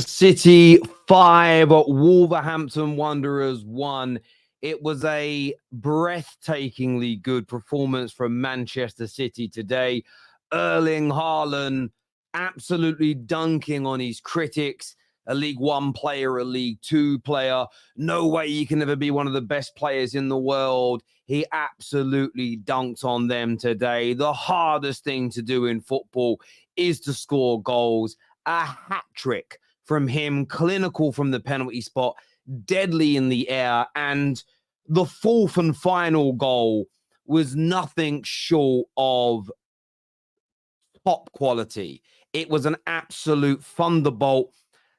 City 5, Wolverhampton Wanderers 1. It was a breathtakingly good performance from Manchester City today. Erling Haaland absolutely dunking on his critics. A League One player, a League Two player. No way he can ever be one of the best players in the world. He absolutely dunked on them today. The hardest thing to do in football is to score goals. A hat trick from him, clinical from the penalty spot, deadly in the air, and the fourth and final goal was nothing short of top quality. It was an absolute thunderbolt.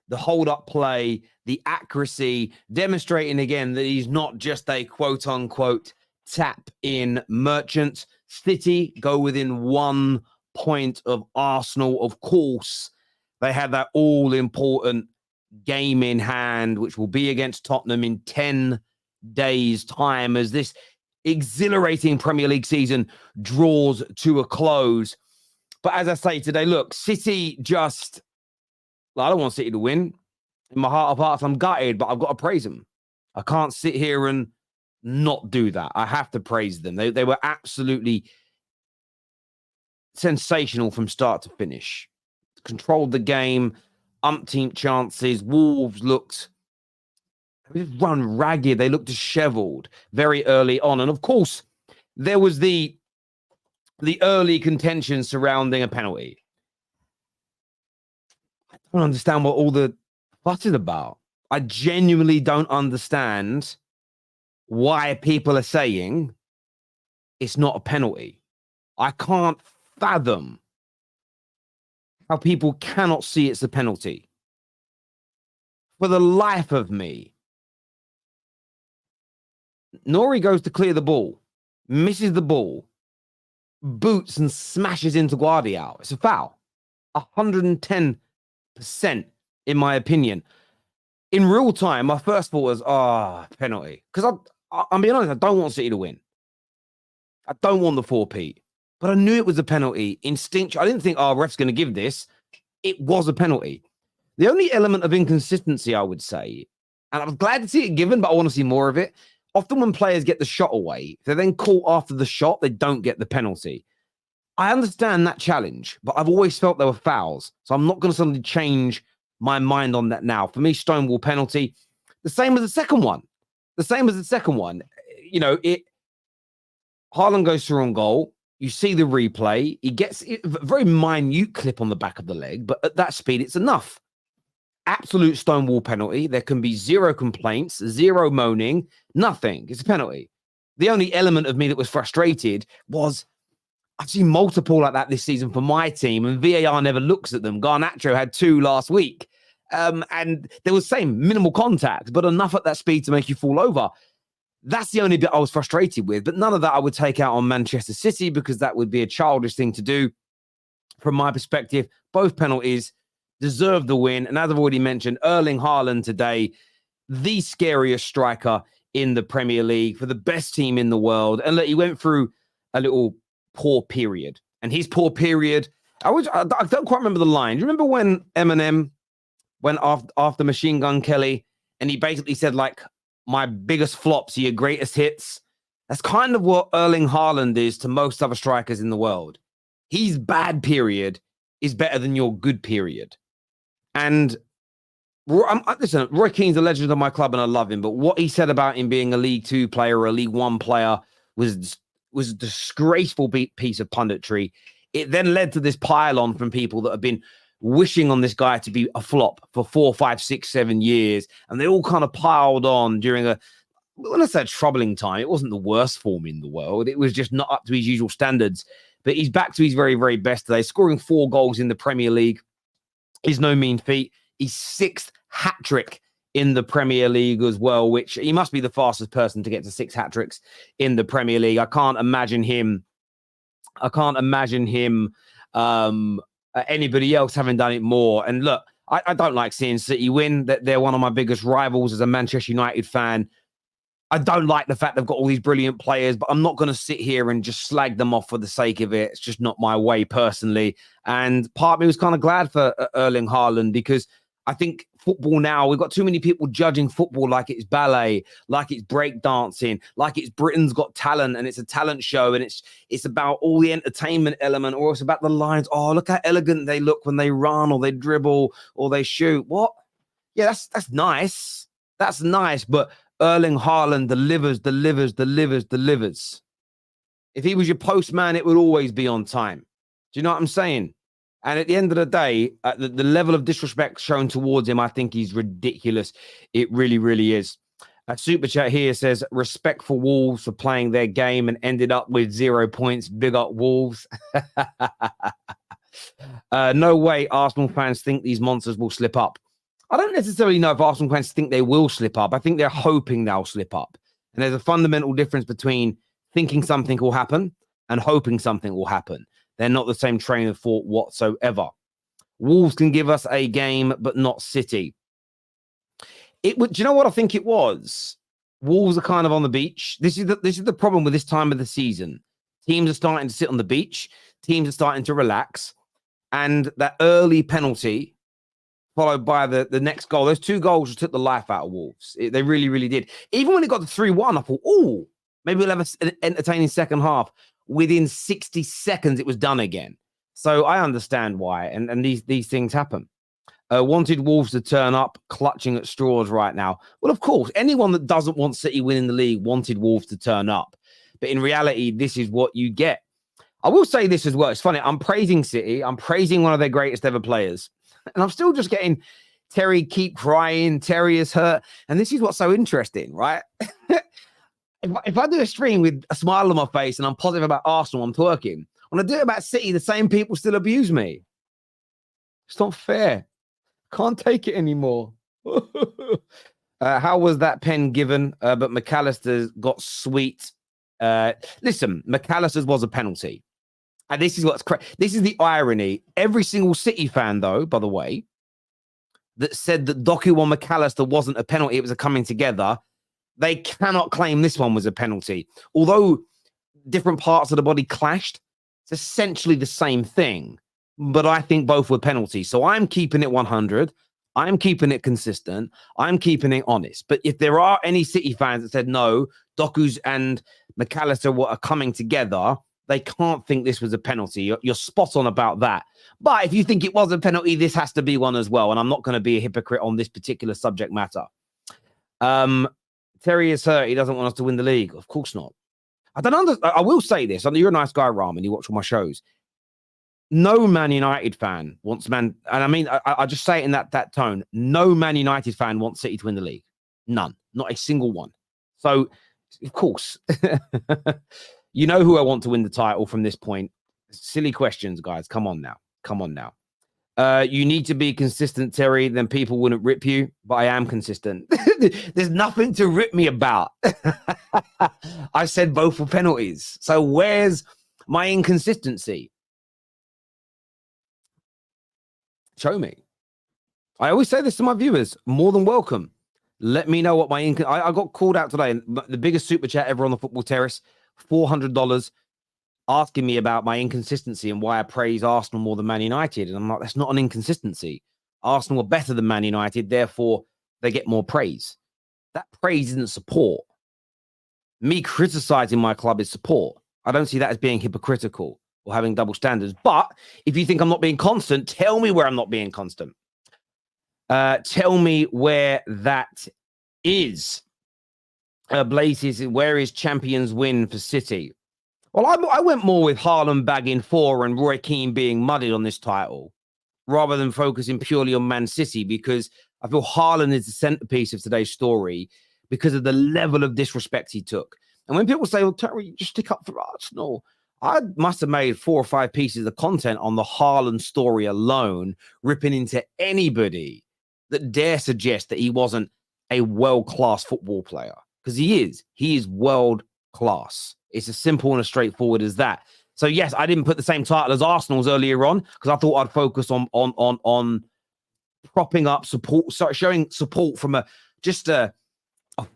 The hold-up play, the accuracy, demonstrating again that he's not just a quote-unquote tap-in merchant. City go within 1 point of Arsenal. Of course, they had that all-important game in hand, which will be against Tottenham in 10 days' time as this exhilarating Premier League season draws to a close. But as I say today, look, City just... I don't want City to win. In my heart of hearts, I'm gutted, but I've got to praise them. I can't sit here and not do that. I have to praise them. They were absolutely sensational from start to finish. Controlled the game, umpteen chances. Wolves looked run ragged. They looked disheveled very early on. And of course, there was the early contention surrounding a penalty. I don't understand what all the fuss is about. I genuinely don't understand why people are saying it's not a penalty. I can't fathom how people cannot see it's a penalty. For the life of me, Nori goes to clear the ball, misses the ball, boots and smashes into Guardiola. It's a foul. 110%, in my opinion. In real time, my first thought was, penalty. Because I'm being honest, I don't want City to win. I don't want the 4-peat. But I knew it was a penalty. Instinctual. I didn't think, ref's going to give this. It was a penalty. The only element of inconsistency, I would say, and I'm glad to see it given, but I want to see more of it. Often when players get the shot away, if they're then caught after the shot, they don't get the penalty. I understand that challenge, but I've always felt there were fouls. So I'm not going to suddenly change my mind on that now. For me, Stonewall penalty, the same as the second one. You know, Haaland goes through on goal. You see the replay. He gets a very minute clip on the back of the leg, but at that speed, it's enough. Absolute Stonewall penalty. There can be zero complaints, zero moaning, nothing. It's a penalty. The only element of me that was frustrated was I've seen multiple like that this season for my team, and VAR never looks at them. Garnacho had 2 last week, and there was same minimal contact, but enough at that speed to make you fall over. That's the only bit I was frustrated with, but none of that I would take out on Manchester City because that would be a childish thing to do. From my perspective, both penalties deserve the win, and as I've already mentioned, Erling Haaland today, the scariest striker in the Premier League for the best team in the world. And look, he went through a little poor period, and his poor period, I don't quite remember the line. Do you remember when Eminem went after Machine Gun Kelly and he basically said, like, my biggest flops are your greatest hits? That's kind of what Erling Haaland is to most other strikers in the world. His bad period is better than your good period. And listen, Roy Keane's a legend of my club and I love him, but what he said about him being a League Two player or a League One player was a disgraceful piece of punditry. It then led to this pile-on from people that have been wishing on this guy to be a flop for 4, 5, 6, 7 years. And they all kind of piled on during when I said troubling time, it wasn't the worst form in the world. It was just not up to his usual standards. But he's back to his very, very best today. Scoring 4 goals in the Premier League is no mean feat. His 6th hat-trick in the Premier League as well, which he must be the fastest person to get to 6 hat-tricks in the Premier League. I can't imagine him anybody else having done it more. And look, I don't like seeing City win. That they're one of my biggest rivals as a Manchester United fan. I don't like the fact they've got all these brilliant players, but I'm not going to sit here and just slag them off for the sake of it. It's just not my way personally. And part of me was kind of glad for Erling Haaland, because I think football now, we've got too many people judging football like it's ballet, like it's breakdancing, like it's Britain's Got Talent and it's a talent show and it's about all the entertainment element, or it's about the lines. Oh, look how elegant they look when they run or they dribble or they shoot. What? Yeah, that's nice. That's nice, but Erling Haaland delivers. If he was your postman, it would always be on time. Do you know what I'm saying? And at the end of the day, the level of disrespect shown towards him, I think he's ridiculous. It really, really is. A super chat here says, respect for Wolves for playing their game and ended up with 0 points. Big up Wolves. No way Arsenal fans think these monsters will slip up. I don't necessarily know if Arsenal fans think they will slip up. I think they're hoping they'll slip up. And there's a fundamental difference between thinking something will happen and hoping something will happen. They're not the same train of thought whatsoever. Wolves can give us a game, but not City. Do you know what I think it was? Wolves are kind of on the beach. This is the problem with this time of the season. Teams are starting to sit on the beach. Teams are starting to relax. And that early penalty, followed by the next goal. Those 2 goals just took the life out of Wolves. They really, really did. Even when it got to 3-1, I thought, oh, maybe we'll have an entertaining second half. Within 60 seconds, it was done again. So I understand why, and these things happen. Wanted Wolves to turn up, clutching at straws right now. Well, of course, anyone that doesn't want City winning the league wanted Wolves to turn up. But in reality, this is what you get. I will say this as well. It's funny. I'm praising City. I'm praising one of their greatest ever players. And I'm still just getting Terry keep crying. Terry is hurt. And this is what's so interesting, right? If I do a stream with a smile on my face and I'm positive about Arsenal, I'm twerking. When I do it about City, the same people still abuse me. It's not fair. Can't take it anymore. How was that pen given? But McAllister's got sweet. Listen, McAllister's was a penalty. And this is what's crazy. This is the irony. Every single City fan, though, by the way, that said that Doku on McAllister wasn't a penalty, it was a coming together, they cannot claim this one was a penalty. Although different parts of the body clashed, it's essentially the same thing. But I think both were penalties. So I'm keeping it 100. I'm keeping it consistent. I'm keeping it honest. But if there are any City fans that said, no, Doku's and McAllister are coming together, they can't think this was a penalty. You're spot on about that. But if you think it was a penalty, this has to be one as well. And I'm not going to be a hypocrite on this particular subject matter. Terry is hurt. He doesn't want us to win the league. Of course not. I will say this. You're a nice guy, Ramen. You watch all my shows. No Man United fan wants and I mean, I just say it in that tone. No Man United fan wants City to win the league. None. Not a single one. So, of course, you know who I want to win the title from this point. Silly questions, guys. Come on now. You need to be consistent, Terry, then people wouldn't rip you, but I am consistent. There's nothing to rip me about. I said both were penalties. So where's my inconsistency? Show me. I always say this to my viewers, more than welcome. Let me know what my I got called out today, the biggest super chat ever on the Football Terrace, $400, asking me about my inconsistency and why I praise Arsenal more than Man United. And I'm like, that's not an inconsistency. Arsenal are better than Man United, therefore they get more praise. That praise isn't support. Me criticizing my club is support. I don't see that as being hypocritical or having double standards. But if you think I'm not being constant, tell me where I'm not being constant. Tell me where that is. Blazes, where is champions win for City? Well, I went more with Haaland bagging 4 and Roy Keane being mudded on this title, rather than focusing purely on Man City, because I feel Haaland is the centerpiece of today's story because of the level of disrespect he took. And when people say, well, Terry, just stick up for Arsenal, I must have made 4 or 5 pieces of content on the Haaland story alone, ripping into anybody that dare suggest that he wasn't a world-class football player. Because he is. He is world-class. It's as simple and as straightforward as that. So, yes, I didn't put the same title as Arsenal's earlier on because I thought I'd focus on propping up support, showing support from a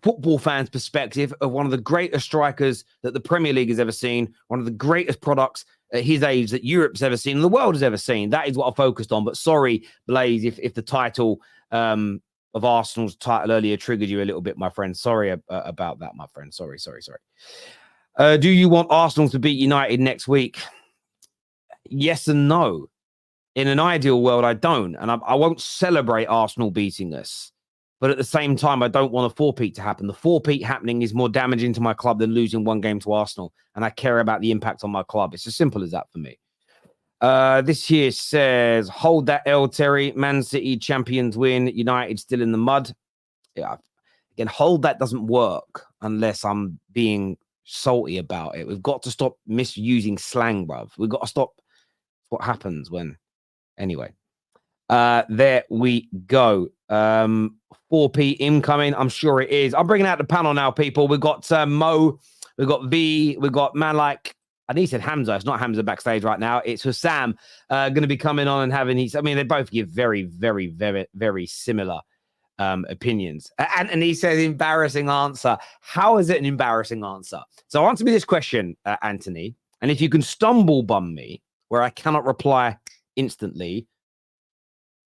football fan's perspective of one of the greatest strikers that the Premier League has ever seen, one of the greatest products at his age that Europe's ever seen and the world has ever seen. That is what I focused on. But sorry, Blaze, if the title of Arsenal's title earlier triggered you a little bit, my friend. Sorry about that, my friend. Sorry. Do you want Arsenal to beat United next week? Yes and no. In an ideal world, I don't. And I won't celebrate Arsenal beating us. But at the same time, I don't want a four-peat to happen. The four-peat happening is more damaging to my club than losing one game to Arsenal. And I care about the impact on my club. It's as simple as that for me. This here says, hold that L, Terry. Man City champions win. United still in the mud. Yeah. Again, hold that doesn't work unless I'm being salty about it. We've got to stop misusing slang, bruv. We've got to stop what happens when... Anyway. There we go. 4p incoming. I'm sure it is. I'm bringing out the panel now, people. We've got Mo, we've got V, we've got man like, I think he said Hamza. It's not Hamza backstage right now. It's Husam going to be coming on and having his, I mean, they both give very, very, very, very similar opinions. And he says embarrassing answer. How is it an embarrassing answer? So answer me this question, Anthony. And if you can stumble bum me where I cannot reply instantly,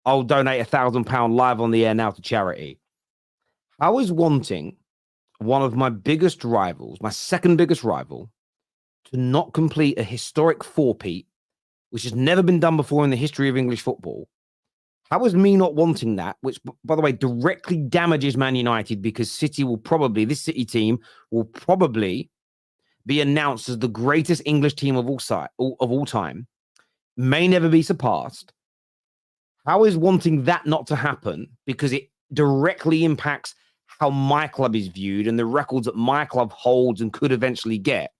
I'll donate £1,000 live on the air now to charity. How is wanting one of my biggest rivals, my second biggest rival, to not complete a historic four-peat, which has never been done before in the history of English football? How is me not wanting that, which, by the way, directly damages Man United because City will probably, this City team will probably be announced as the greatest English team of all time, may never be surpassed. How is wanting that not to happen because it directly impacts how my club is viewed and the records that my club holds and could eventually get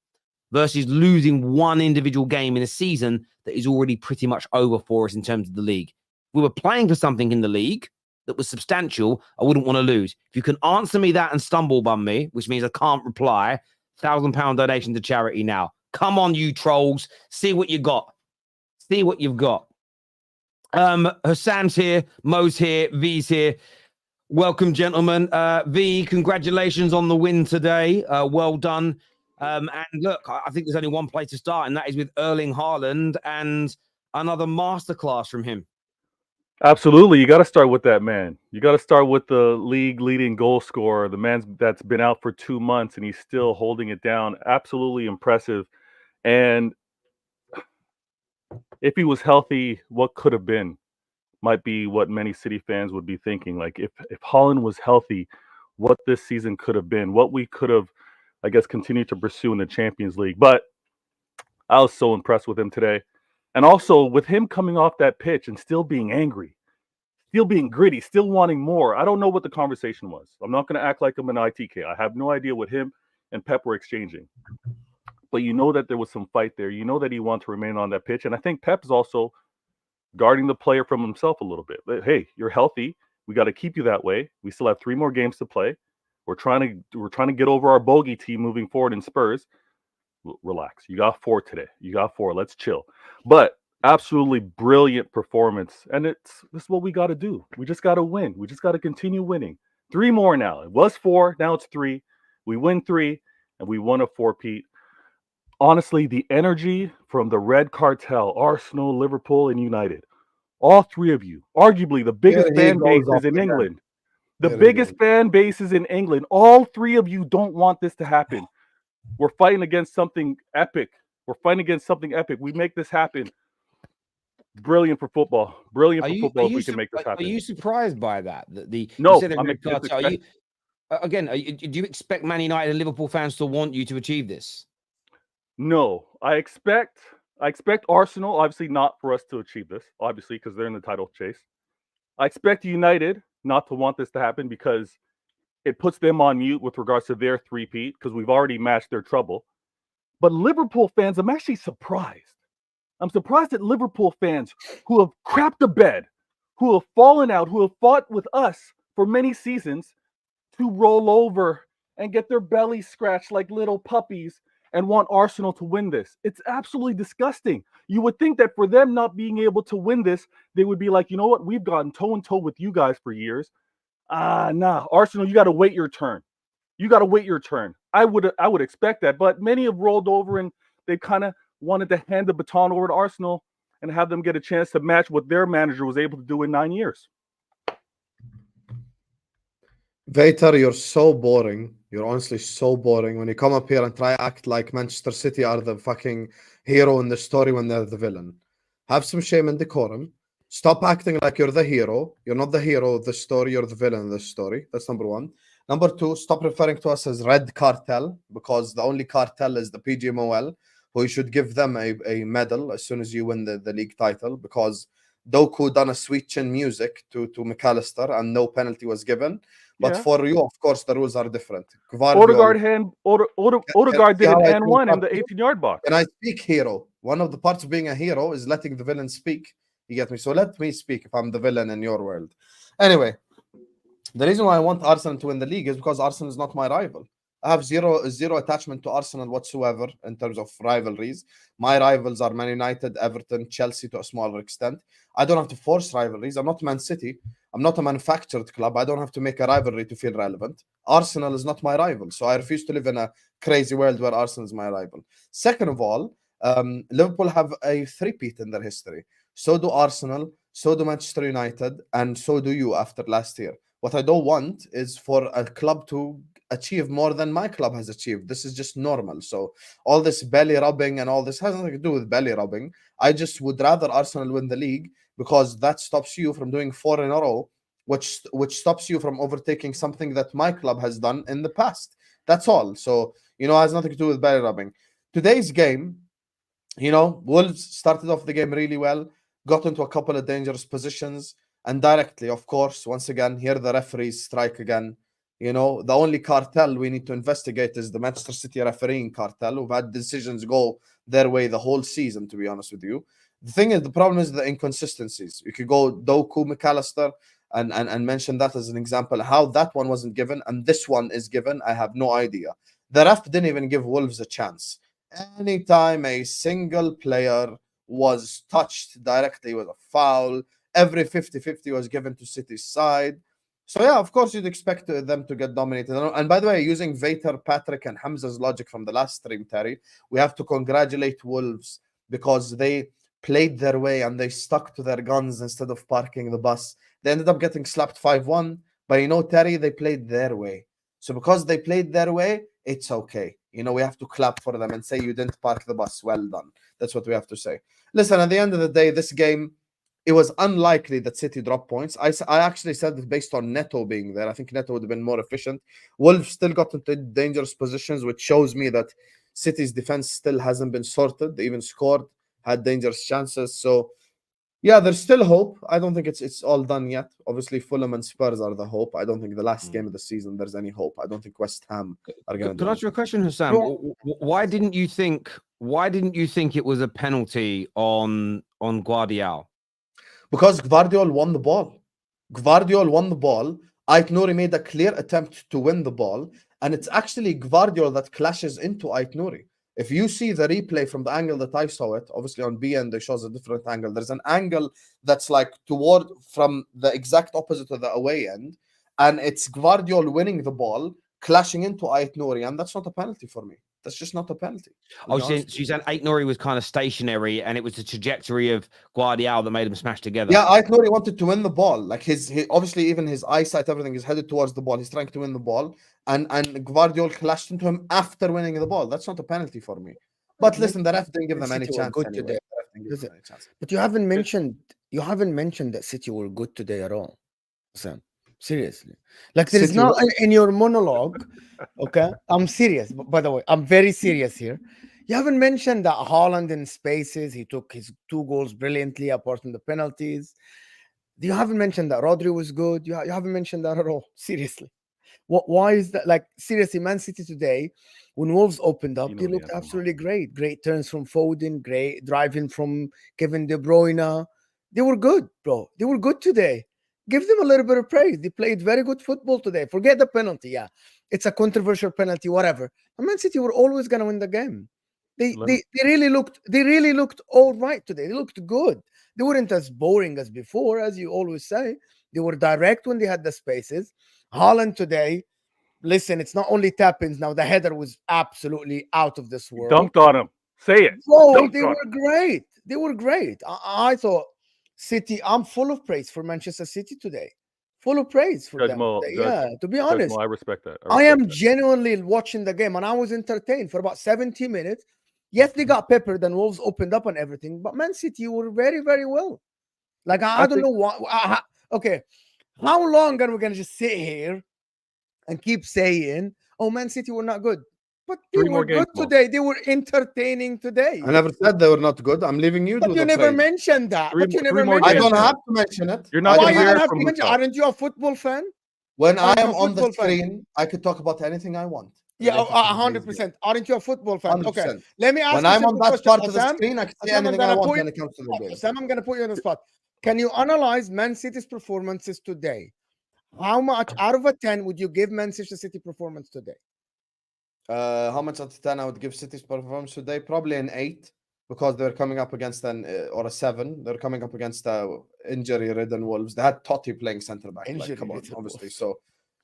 versus losing one individual game in a season that is already pretty much over for us in terms of the league? If we were playing for something in the league that was substantial, I wouldn't want to lose. If you can answer me that and stumble bum me, which means I can't reply, £1,000 donation to charity now. Come on, you trolls. See what you got. See what you've got. Hassan's here, Mo's here, V's here. Welcome, gentlemen. V, congratulations on the win today. Well done. And look, I think there's only one place to start, and that is with Erling Haaland and another masterclass from him. Absolutely. You got to start with that man. You got to start with the league leading goal scorer, the man that's been out for 2 months and he's still holding it down. Absolutely impressive. And if he was healthy, what could have been might be what many City fans would be thinking. Like if Haaland was healthy, what this season could have been, what we could have, I guess, continued to pursue in the Champions League. But I was so impressed with him today. And also with him coming off that pitch and still being angry, still being gritty, still wanting more. I don't know what the conversation was. I'm not going to act like I'm an ITK. I have no idea what him and Pep were exchanging. But you know that there was some fight there. You know that he wants to remain on that pitch. And I think Pep is also guarding the player from himself a little bit. But, hey, you're healthy. We got to keep you that way. We still have 3 more games to play. We're trying to get over our bogey team moving forward in Spurs. Relax. You got 4 today. You got 4. Let's chill. But absolutely brilliant performance. And this is what we got to do. We just got to win. We just got to continue winning. 3 more now. It was 4. Now it's 3. We win 3 and we won a 4-peat. Honestly, the energy from the Red Cartel, Arsenal, Liverpool, and United, all 3 of you, arguably the biggest fan bases in England, the biggest fan bases in England, all 3 of you don't want this to happen. We're fighting against something epic. We make this happen. Brilliant for football. Brilliant for football if we can make this happen. Are you surprised by that? No, Red Cartel. Do you expect Man United and Liverpool fans to want you to achieve this? No, I expect Arsenal, obviously not for us to achieve this, obviously, because they're in the title chase. I expect United not to want this to happen because it puts them on mute with regards to their 3-peat, because we've already matched their trouble. But Liverpool fans, I'm actually surprised. I'm surprised at Liverpool fans who have crapped the bed, who have fallen out, who have fought with us for many seasons to roll over and get their bellies scratched like little puppies and want Arsenal to win this. It's absolutely disgusting. You would think that for them not being able to win this, they would be like, you know what? We've gotten toe and toe with you guys for years. Nah, Arsenal, you got to wait your turn. You got to wait your turn. I would expect that, but many have rolled over and they kind of wanted to hand the baton over to Arsenal and have them get a chance to match what their manager was able to do in 9 years. Vator, you're so boring. You're honestly so boring when you come up here and try act like Manchester City are the fucking hero in the story when they're the villain. Have some shame and decorum. Stop acting like you're the hero. You're not the hero of the story. You're the villain of the story. That's number one. Number two, stop referring to us as Red Cartel, because the only cartel is the PGMOL, who you should give them a medal as soon as you win the league title, because Doku done a sweet chin music to McAllister and no penalty was given. But for you, of course, the rules are different. Odegaard did an and one in the 18-yard box. And I speak hero. One of the parts of being a hero is letting the villain speak. You get me? So let me speak if I'm the villain in your world. Anyway, the reason why I want Arsenal to win the league is because Arsenal is not my rival. I have zero attachment to Arsenal whatsoever in terms of rivalries. My rivals are Man United, Everton, Chelsea to a smaller extent. I don't have to force rivalries. I'm not Man City. I'm not a manufactured club. I don't have to make a rivalry to feel relevant. Arsenal is not my rival. So I refuse to live in a crazy world where Arsenal is my rival. Second of all, Liverpool have a three-peat in their history. So do Arsenal, so do Manchester United, and so do you after last year. What I don't want is for a club to achieve more than my club has achieved. This is just normal. So all this belly rubbing and all this has nothing to do with belly rubbing. I just would rather Arsenal win the league, because that stops you from doing 4 in a row, which stops you from overtaking something that my club has done in the past. That's all. So, it has nothing to do with belly rubbing. Today's game, Wolves started off the game really well, got into a couple of dangerous positions, and directly, of course, once again, here the referees strike again. The only cartel we need to investigate is the Manchester City refereeing cartel, who've had decisions go their way the whole season, to be honest with you. The problem is the inconsistencies. You could go Doku, McAllister, and mention that as an example. How that one wasn't given and this one is given, I have no idea. The ref didn't even give Wolves a chance. Anytime a single player was touched directly with a foul, every 50-50 was given to City's side. So yeah, of course, you'd expect them to get dominated. And by the way, using Vator, Patrick, and Hamza's logic from the last stream, Terry, we have to congratulate Wolves because they played their way and they stuck to their guns instead of parking the bus. They ended up getting slapped 5-1, but Terry, they played their way. So because they played their way, it's okay. We have to clap for them and say you didn't park the bus. Well done. That's what we have to say. Listen, at the end of the day, this game, it was unlikely that City dropped points. I actually said it based on Neto being there. I think Neto would have been more efficient. Wolves still got into dangerous positions, which shows me that City's defense still hasn't been sorted. They even scored, had dangerous chances. So, yeah, there's still hope. I don't think it's all done yet. Obviously, Fulham and Spurs are the hope. I don't think the last game of the season there's any hope. I don't think West Ham are going to. Can I ask you a question, Husam? Why didn't you think it was a penalty on Guardiola? Because Gvardiol won the ball. Ait Nouri made a clear attempt to win the ball, and it's actually Gvardiol that clashes into Ait Nouri. If you see the replay from the angle that I saw it, obviously on BN, they shows a different angle. There's an angle that's like from the exact opposite of the away end, and it's Gvardiol winning the ball, clashing into Ait Nouri, and that's not a penalty for me. That's just not a penalty. Oh, she said Ait Nouri was kind of stationary, and it was the trajectory of Guardiola that made them smash together. Yeah, Ait Nouri wanted to win the ball. Like his obviously even his eyesight, everything is headed towards the ball. He's trying to win the ball, and Gvardiol clashed into him after winning the ball. That's not a penalty for me. But listen, the ref didn't give them any chance. Anyway. But you haven't mentioned that City were good today at all, Sam. Seriously, like there is not in your monologue. Okay, I'm serious. By the way, I'm very serious here. You haven't mentioned that Haaland in spaces, he took his 2 goals brilliantly, apart from the penalties. You haven't mentioned that Rodri was good. You haven't mentioned that at all. Seriously, why is that? Like seriously, Man City today, when Wolves opened up, they looked absolutely great. Great turns from Foden, great driving from Kevin De Bruyne. They were good, bro. They were good today. Give them a little bit of praise. They played very good football today. Forget the penalty. Yeah, it's a controversial penalty, whatever. And Man City were always going to win the game. They really looked all right today. They looked good. They weren't as boring as before, as you always say. They were direct when they had the spaces. Haaland today, listen, it's not only tap-ins now. The header was absolutely out of this world. Dunked on him. Say it. Bro, they were great. They were great. I thought City, I'm full of praise for Manchester City today. Full of praise for them. To be honest. I respect that. I am genuinely watching the game, and I was entertained for about 70 minutes. Yes, they got peppered and Wolves opened up and everything, but Man City were very, very well. Like, I don't know what. Okay, how long are we going to just sit here and keep saying, oh, Man City were not good? But they were good today. They were entertaining today. I never said they were not good. I'm leaving you. But you never mentioned that. But you never mentioned I don't have to mention it. You're not Why going you to don't have to mention? Aren't you a football fan? When I am on the screen, I could talk about anything I want. Yeah, 100%. Aren't you a football fan? 100%. Okay. Let me ask when you I'm on that question, part of the Husam. screen, I can say anything I want when it comes to the game. Sam, I'm going to put you on the spot. Can you analyze Man City's performances today? How much out of a 10 would you give Manchester City performance today? How much out of 10 I would give City's performance today? Probably an 8, because they're coming up against or a 7. They're coming up against injury-ridden Wolves. They had Totti playing centre back. Like, come on, obviously. So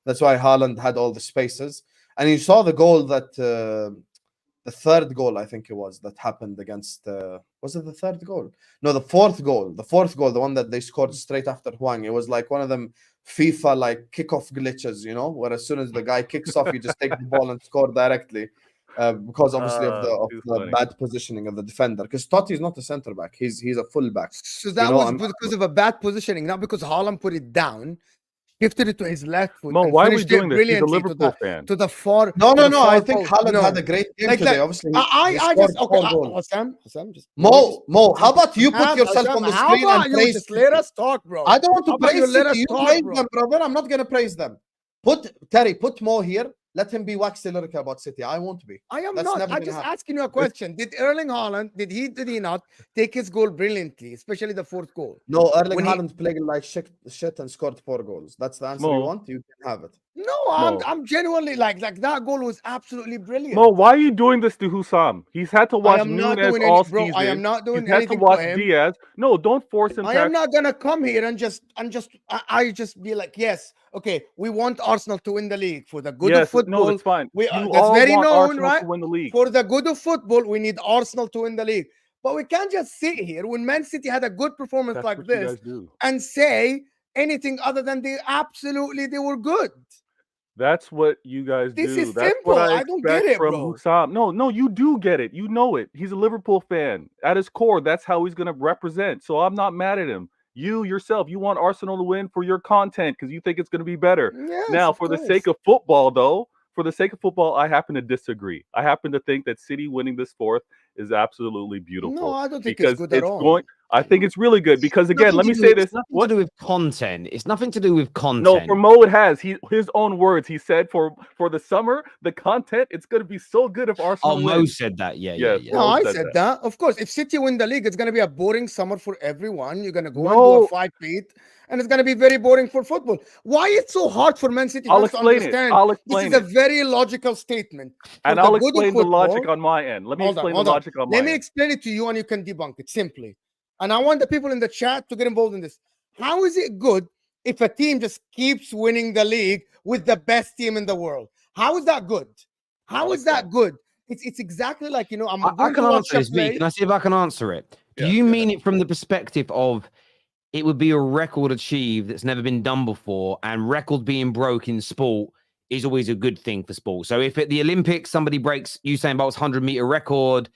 that's why Haaland had all the spaces. And you saw the goal that the third goal, I think it was, that happened against. Was it the third goal? No, the fourth goal. The fourth goal, the one that they scored straight after Hwang. It was like one of them FIFA like kickoff glitches, you know, where as soon as the guy kicks off, you just take the ball and score directly, because obviously of the bad positioning of the defender. Because Totti is not a centre back; he's a full back. So that was because of a bad positioning, not because Haaland put it down. Shifted it to his left foot. Mo, why are we doing this? He's a Liverpool fan. To the far. No. I think Haaland had a great game today. Obviously, Husam, just Mo. How about you put yourself on the screen and praise? Just let us talk, bro. I don't want to praise City. You praise them, brother. I'm not gonna praise them. Put Mo here. Let him be waxy lyrical about City. I won't be. I am not. I'm just asking you a question. Did Erling Haaland, did he not take his goal brilliantly, especially the fourth goal? No, Erling Haaland played like shit and scored 4 goals. That's the answer you want. You can have it. No, I'm genuinely like that goal was absolutely brilliant. Mo, why are you doing this to Husam? He's had to watch Nunes all season. I am not doing He's anything had to watch for him. Diaz. No, don't force him. I am not gonna come here and just be like, yes, okay, we want Arsenal to win the league for the good of football. No, it's fine. That's very known, right? To win the league. For the good of football, we need Arsenal to win the league. But we can't just sit here when Man City had a good performance like this and say anything other than they were good. That's what you guys do. This is That's simple. what I don't get it, from bro. Husam. No, you do get it. You know it. He's a Liverpool fan. At his core, that's how he's going to represent. So I'm not mad at him. You yourself, you want Arsenal to win for your content because you think it's going to be better. Yes, now, for the sake of football, though, I happen to disagree. I happen to think that City winning this 4th is absolutely beautiful. No, I don't think it's good at all. I think it's really good because, again, let me say this. It's nothing to do with content. It's nothing to do with content. No, for Mo, it has. His own words. He said for the summer, the content, it's going to be so good if Arsenal wins. Mo said that. Yeah. No, I said that. Of course, if City win the league, it's going to be a boring summer for everyone. You're going to go and do a 5-feet, and it's going to be very boring for football. Why it's so hard for Man City to understand? I'll explain this is a very logical statement. And I'll explain the logic on my end. Let me explain the logic on my end. Let me explain it to you, and you can debunk it simply. And I want the people in the chat to get involved in this. How is it good if a team just keeps winning the league with the best team in the world? How is that good? How is that good? It's exactly like, you know, I can answer this. Can I see if I can answer it? Do you mean it from the perspective of it would be a record achieved that's never been done before, and record being broke in sport is always a good thing for sport? So if at the Olympics somebody breaks Usain Bolt's 100-meter record,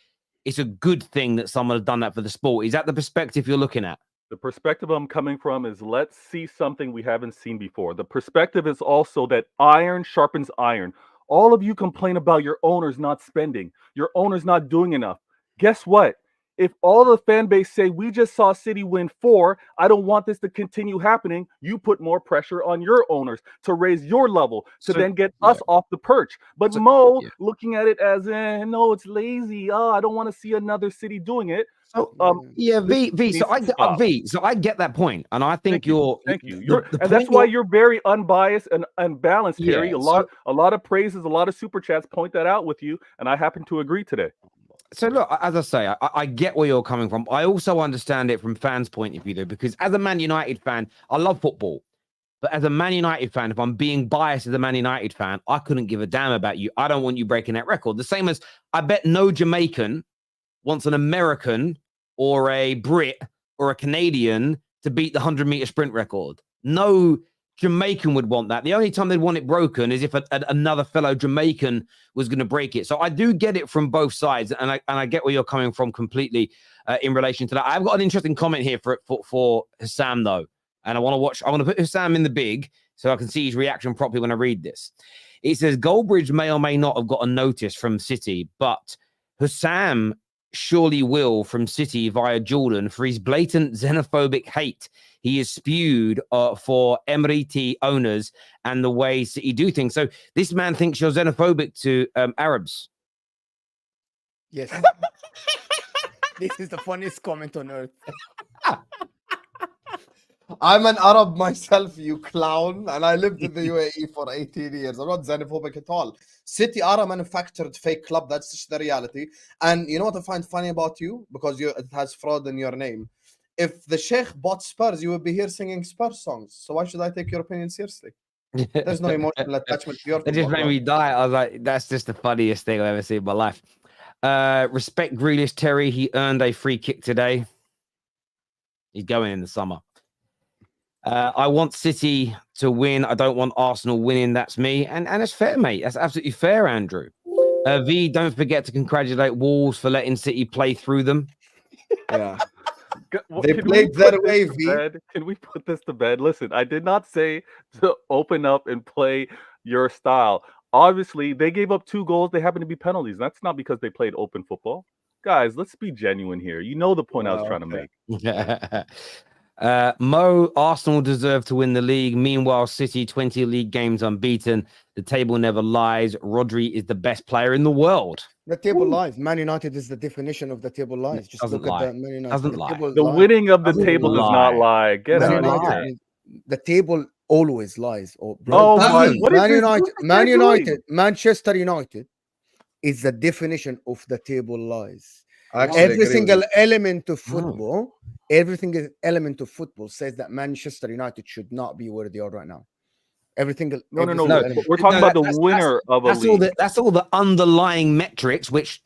it's a good thing that someone has done that for the sport. Is that the perspective you're looking at? The perspective I'm coming from is let's see something we haven't seen before. The perspective is also that iron sharpens iron. All of you complain about your owners not spending, your owners not doing enough. Guess what? If all the fan base say, we just saw City win 4, I don't want this to continue happening, you put more pressure on your owners to raise your level, to then get us off the perch. But Mo, looking at it as, no, it's lazy. Oh, I don't want to see another City doing it. So this V. So needs to stop. So I get that point, and I think Thank you. the And that's point why you're very unbiased and balanced, Terry. Yeah, A lot of praises, a lot of super chats point that out with you, and I happen to agree today. So look, as I say, I get where you're coming from. I also understand it from fans' point of view, though, because as a Man United fan, I love football. But as a Man United fan, if I'm being biased as a Man United fan, I couldn't give a damn about you. I don't want you breaking that record. The same as I bet no Jamaican wants an American or a Brit or a Canadian to beat the 100-meter sprint record. No Jamaican would want that. The only time they'd want it broken is if another fellow Jamaican was going to break it. So I do get it from both sides, and I get where you're coming from completely in relation to that. I've got an interesting comment here for Husam, though, and I want to put Husam in the big so I can see his reaction properly when I read this. It says Goldbridge may or may not have got a notice from City, but Husam surely will from City via Jordan for his blatant xenophobic hate he is spewed for Man Cty owners and the way City do things. So this man thinks you're xenophobic to Arabs. Yes. This is the funniest comment on earth. I'm an Arab myself, you clown, and I lived in the UAE for 18 years. I'm not xenophobic at all. City are a manufactured fake club. That's just the reality. And you know what I find funny about you? Because it has fraud in your name. If the Sheikh bought Spurs, you would be here singing Spurs songs. So why should I take your opinion seriously? There's no emotional attachment to your It just made me die. I was like, that's just the funniest thing I've ever seen in my life. Respect Grealish, Terry. He earned a free kick today. He's going in the summer. I want City to win. I don't want Arsenal winning. That's me. And it's fair, mate. That's absolutely fair, Andrew. V, don't forget to congratulate Wolves for letting City play through them. Yeah. They played their way, V. Can we put this to bed? Listen, I did not say to open up and play your style. Obviously, they gave up 2 goals. They happen to be penalties. That's not because they played open football. Guys, let's be genuine here. You know the point I was trying to make. Mo, Arsenal deserve to win the league. Meanwhile, City 20 league games unbeaten. The table never lies. Rodri is the best player in the world. The table lies. Man United is the definition of the table lies. Just doesn't look lie. at the Man United. Doesn't lie. The winning of the table does not lie. Get out of here. The table always lies. Oh my! What is Man United, Manchester United is the definition of the table lies. Every single element of football, element of football says that Manchester United should not be where they are right now. Everything. No. We're talking about the winner of a league. That's all the underlying metrics which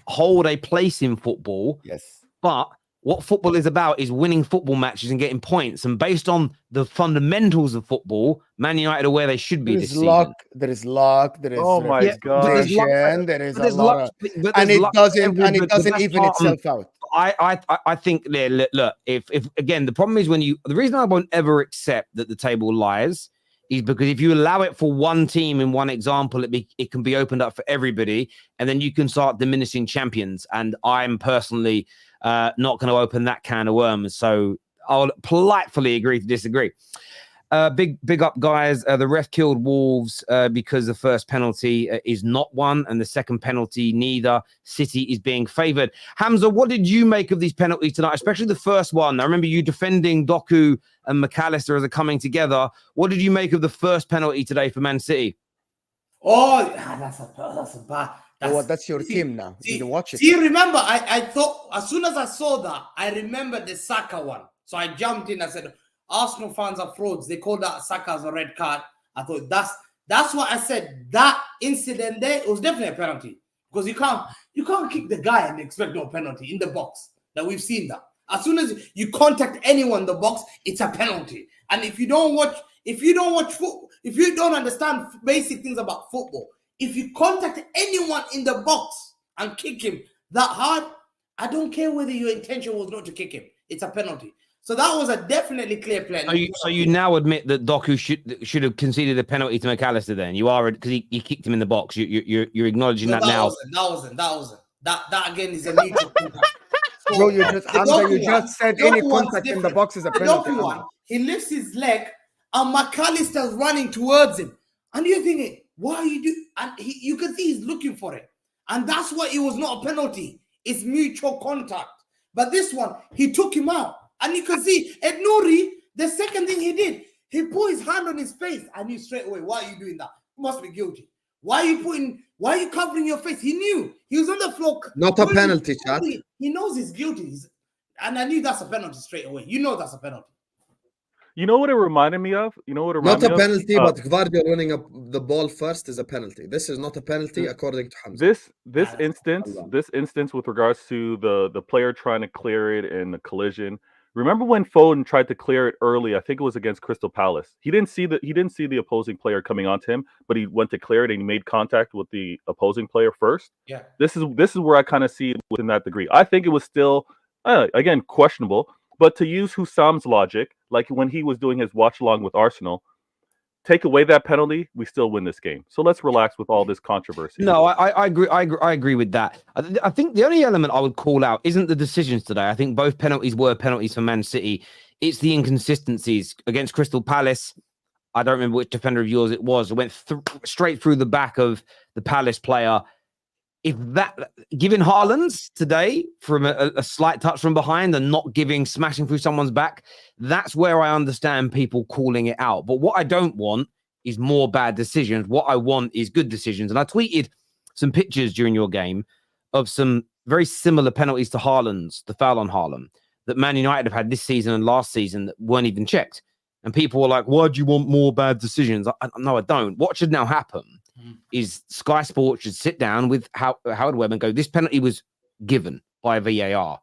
hold a place in football. Yes. But what football is about is winning football matches and getting points. And based on the fundamentals of football, Man United are where they should be this season. There is luck. There is God. There is a lot of, and it doesn't even itself out. I think, look, if again, the problem is the reason I won't ever accept that the table lies is because if you allow it for one team in one example, it can be opened up for everybody, and then you can start diminishing champions. And I'm personally not going to open that can of worms. So I'll politely agree to disagree. Big up, guys. The ref killed Wolves because the first penalty is not one, and the second penalty neither. City is being favoured. Hamza, what did you make of these penalties tonight, especially the first one? I remember you defending Doku and McAllister as they're coming together. What did you make of the first penalty today for Man City? Oh, that's a bad. That's your team now. You can watch it. See, remember, I thought as soon as I saw that, I remembered the Saka one. So I jumped in. I said, Arsenal fans are frauds. They called that Saka as a red card. I thought that's what I said. That incident there, it was definitely a penalty because you can't kick the guy and expect no penalty in the box. That we've seen that. As soon as you contact anyone in the box, it's a penalty. And if you don't watch football, if you don't understand basic things about football, if you contact anyone in the box and kick him that hard, I don't care whether your intention was not to kick him. It's a penalty. So that was a definitely clear play. So you now admit that Doku should have conceded a penalty to McAllister. Then you are, because he kicked him in the box. You're acknowledging that now. That again is a neutral contact. So, bro, you just said any contact in the box is a penalty. He lifts his leg and McAllister's running towards him, and you're thinking, why are you do? And you can see he's looking for it, and that's why it was not a penalty. It's mutual contact. But this one, he took him out. And you can see Ed Nouri, the second thing he did, he put his hand on his face. I knew straight away, why are you doing that? You must be guilty. Why are you covering your face? He knew. He was on the floor. Not a penalty, chat. He knows he's guilty. And I knew that's a penalty straight away. You know that's a penalty. You know what it reminded me of? Not a penalty, but Gvardiol running up the ball first is a penalty. This is not a penalty according to Hamza. This instance with regards to the player trying to clear it in the collision. Remember when Foden tried to clear it early? I think it was against Crystal Palace. He didn't see the opposing player coming onto him, but he went to clear it and he made contact with the opposing player first. Yeah. This is where I kind of see it within that degree. I think it was still again questionable, but to use Husam's logic, like when he was doing his watch along with Arsenal, take away that penalty, we still win this game. So let's relax with all this controversy. No, I agree. I agree with that. I think the only element I would call out isn't the decisions today. I think both penalties were penalties for Man City. It's the inconsistencies against Crystal Palace. I don't remember which defender of yours it was. It went straight through the back of the Palace player. If that giving Haaland's today from a slight touch from behind and not smashing through someone's back, that's where I understand people calling it out. But what I don't want is more bad decisions. What I want is good decisions. And I tweeted some pictures during your game of some very similar penalties to Haaland's, the foul on Haaland, that Man United have had this season and last season that weren't even checked. And people were like, why do you want more bad decisions? No, I don't. What should now happen is Sky Sports should sit down with Howard Webb and go, this penalty was given by VAR.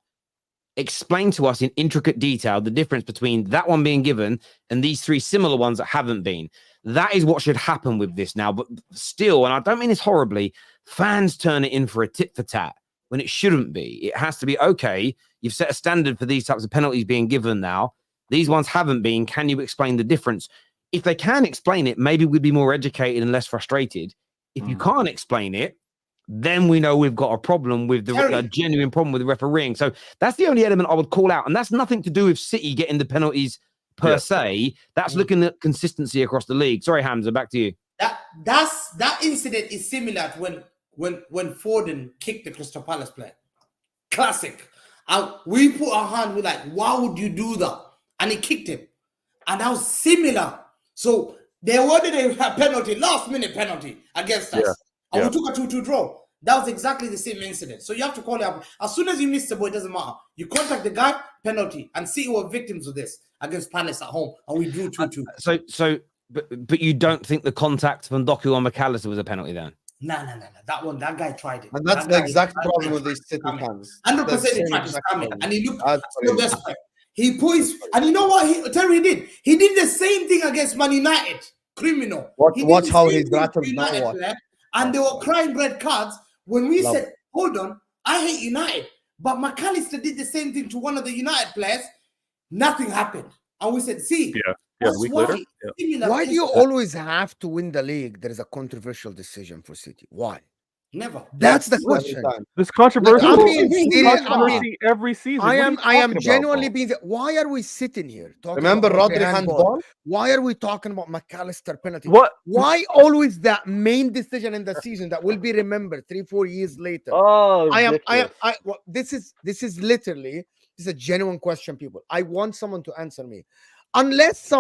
Explain to us in intricate detail the difference between that one being given and these three similar ones that haven't been. That is what should happen with this now. But still, and I don't mean this horribly, fans turn it in for a tit for tat when it shouldn't be. It has to be, okay, you've set a standard for these types of penalties being given now. These ones haven't been. Can you explain the difference? If they can explain it, maybe we'd be more educated and less frustrated. If you can't explain it, then we know we've got a problem with a genuine problem with the refereeing. So that's the only element I would call out. And that's nothing to do with City getting the penalties per se. That's looking at consistency across the league. Sorry, Hamza, back to you. That incident is similar to when Foden kicked the Crystal Palace player. Classic. We put our hand, we're like, why would you do that? And he kicked him. And that was similar. So they awarded a penalty, last-minute penalty against us. And we took a 2-2 draw. That was exactly the same incident. So you have to call it up. As soon as you miss the ball, it doesn't matter. You contact the guy, penalty. And City were victims of this against Palace at home. And we drew 2-2. But you don't think the contact from Doku on McAllister was a penalty then? No. That guy tried it. And that's the exact problem with these City fans. 100% he tried to scam it. And he looked so desperate. He put his, and you know what Terry did? He did the same thing against Man United. Criminal. Watch how he's rattled now. And they were crying red cards when we said, hold on, I hate United. But McAllister did the same thing to one of the United players. Nothing happened. And we said, see, a week later. Why do you always have to win the league? There is a controversial decision for City. Why? Never. That's the question. This controversial controversy every season. I am genuinely being. Why are we sitting here talking? Remember about Rodri handball? Why are we talking about McAllister penalty? What? Why always that main decision in the season that will be remembered 3-4 years later? Oh, this is literally a genuine question, people. I want someone to answer me. Unless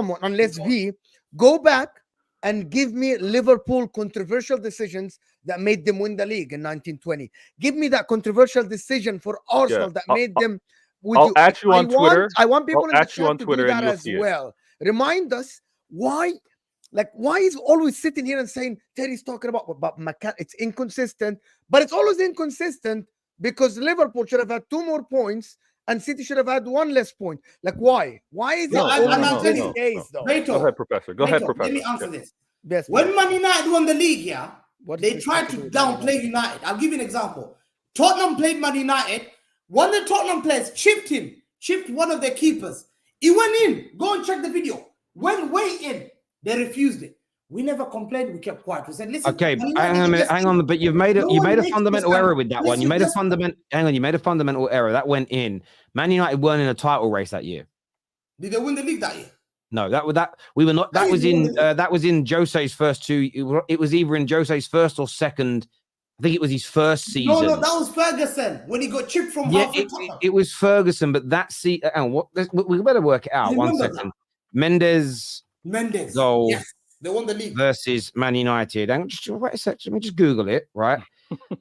we go back and give me Liverpool controversial decisions that made them win the league in 1920. Give me that controversial decision for Arsenal that made them. I'll at you on Twitter. I want people in the chat on to Twitter do that as well. Remind us why is always sitting here and saying Terry's talking about McCann. It's inconsistent, but it's always inconsistent because Liverpool should have had 2 more points and City should have had 1 less point. Like, why? Why is it always this case, though? Vator, go ahead, Professor. Let me answer this. Yes, when Man United won the league, they tried to downplay United. I'll give you an example. Tottenham played Man United. One of the Tottenham players chipped one of their keepers. He went in. Go and check the video. Went way in. They refused it. We never complained. We kept quiet. We said, listen. Okay, hang on. But you've made a fundamental error with that one. You made a fundamental error. That went in. Man United weren't in a title race that year. Did they win the league that year? No, we were not. That was in Jose's first 2. It was either in Jose's first or second. I I think it was his first season. No, that was Ferguson when he got chipped from Yeah, halfway top. it was Ferguson, but that season. We better work it out. One Remember second. Mendes goal Yes, they won the league. versus Man United. And just wait a second. Let me just Google it. Right.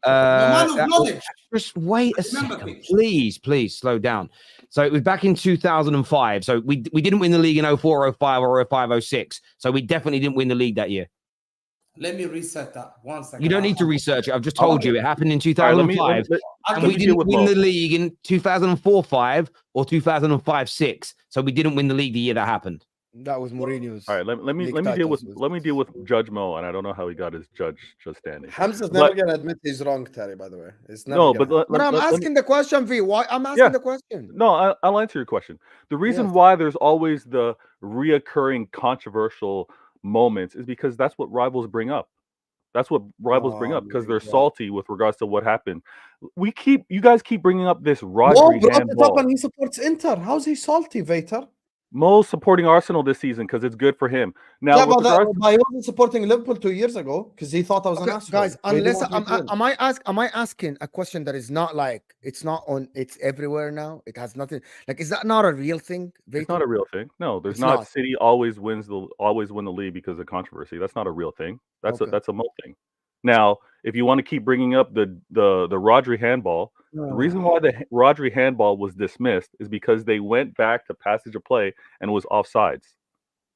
Man of knowledge. Just wait a Remember, second, please. please slow down. So it was back in 2005. So we didn't win the league in 04, 05, or 05, 06. So we definitely didn't win the league that year. Let me reset that 1 second. You don't need to research it. I've just told you it happened in 2005. And we didn't win the league in 2004-05 or 2005-06. So we didn't win the league the year that happened. That was Mourinho's. All right, let me deal with Judge Mo, and I don't know how he got his judge standing. Hamza's never gonna admit he's wrong, Terry. By the way, it's never No, gonna but I'm asking the question, V. Why? I'm asking the question. No, I'll answer your question. The reason Yes. why there's always the reoccurring controversial moments is because that's what rivals bring up. That's what rivals bring up because they're salty with regards to what happened. You guys keep bringing up this Rodri Mo brought it up handball. and he supports Inter. How's he salty, Vator? Mo's supporting Arsenal this season because it's good for him. Now, Yeah, with but regards I wasn't supporting Liverpool 2 years ago because he thought I was an asshole. Guys, He didn't unless want me to win. am I asking a question that is not like it's not on, it's everywhere now. It has nothing. Like, is that not a real thing? it's not a real thing. No, there's It's not. not. City always win the league because of controversy. That's not a real thing. That's Okay. a Mo thing. Now, if you want to keep bringing up the Rodri handball, the reason why the Rodri handball was dismissed is because they went back to passage of play and it was offsides.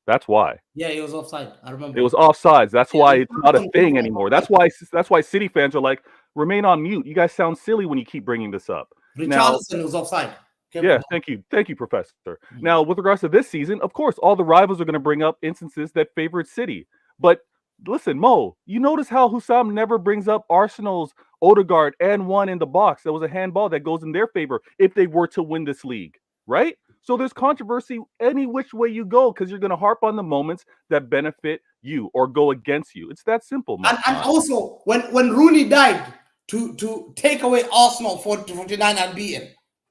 That's why. Yeah, it was offside. I remember. It was offsides. That's why it's not a thing anymore. That's why City fans are like, remain on mute. You guys sound silly when you keep bringing this up. Richarlison was offside. Yeah, thank you, Professor. Now, with regards to this season, of course, all the rivals are going to bring up instances that favored City. But listen, Mo, you notice how Husam never brings up Arsenal's Odegaard and one in the box. That was a handball that goes in their favor if they were to win this league, right? So there's controversy any which way you go because you're going to harp on the moments that benefit you or go against you. It's that simple, Mo. And also, when Rooney died to take away Arsenal 49 unbeaten,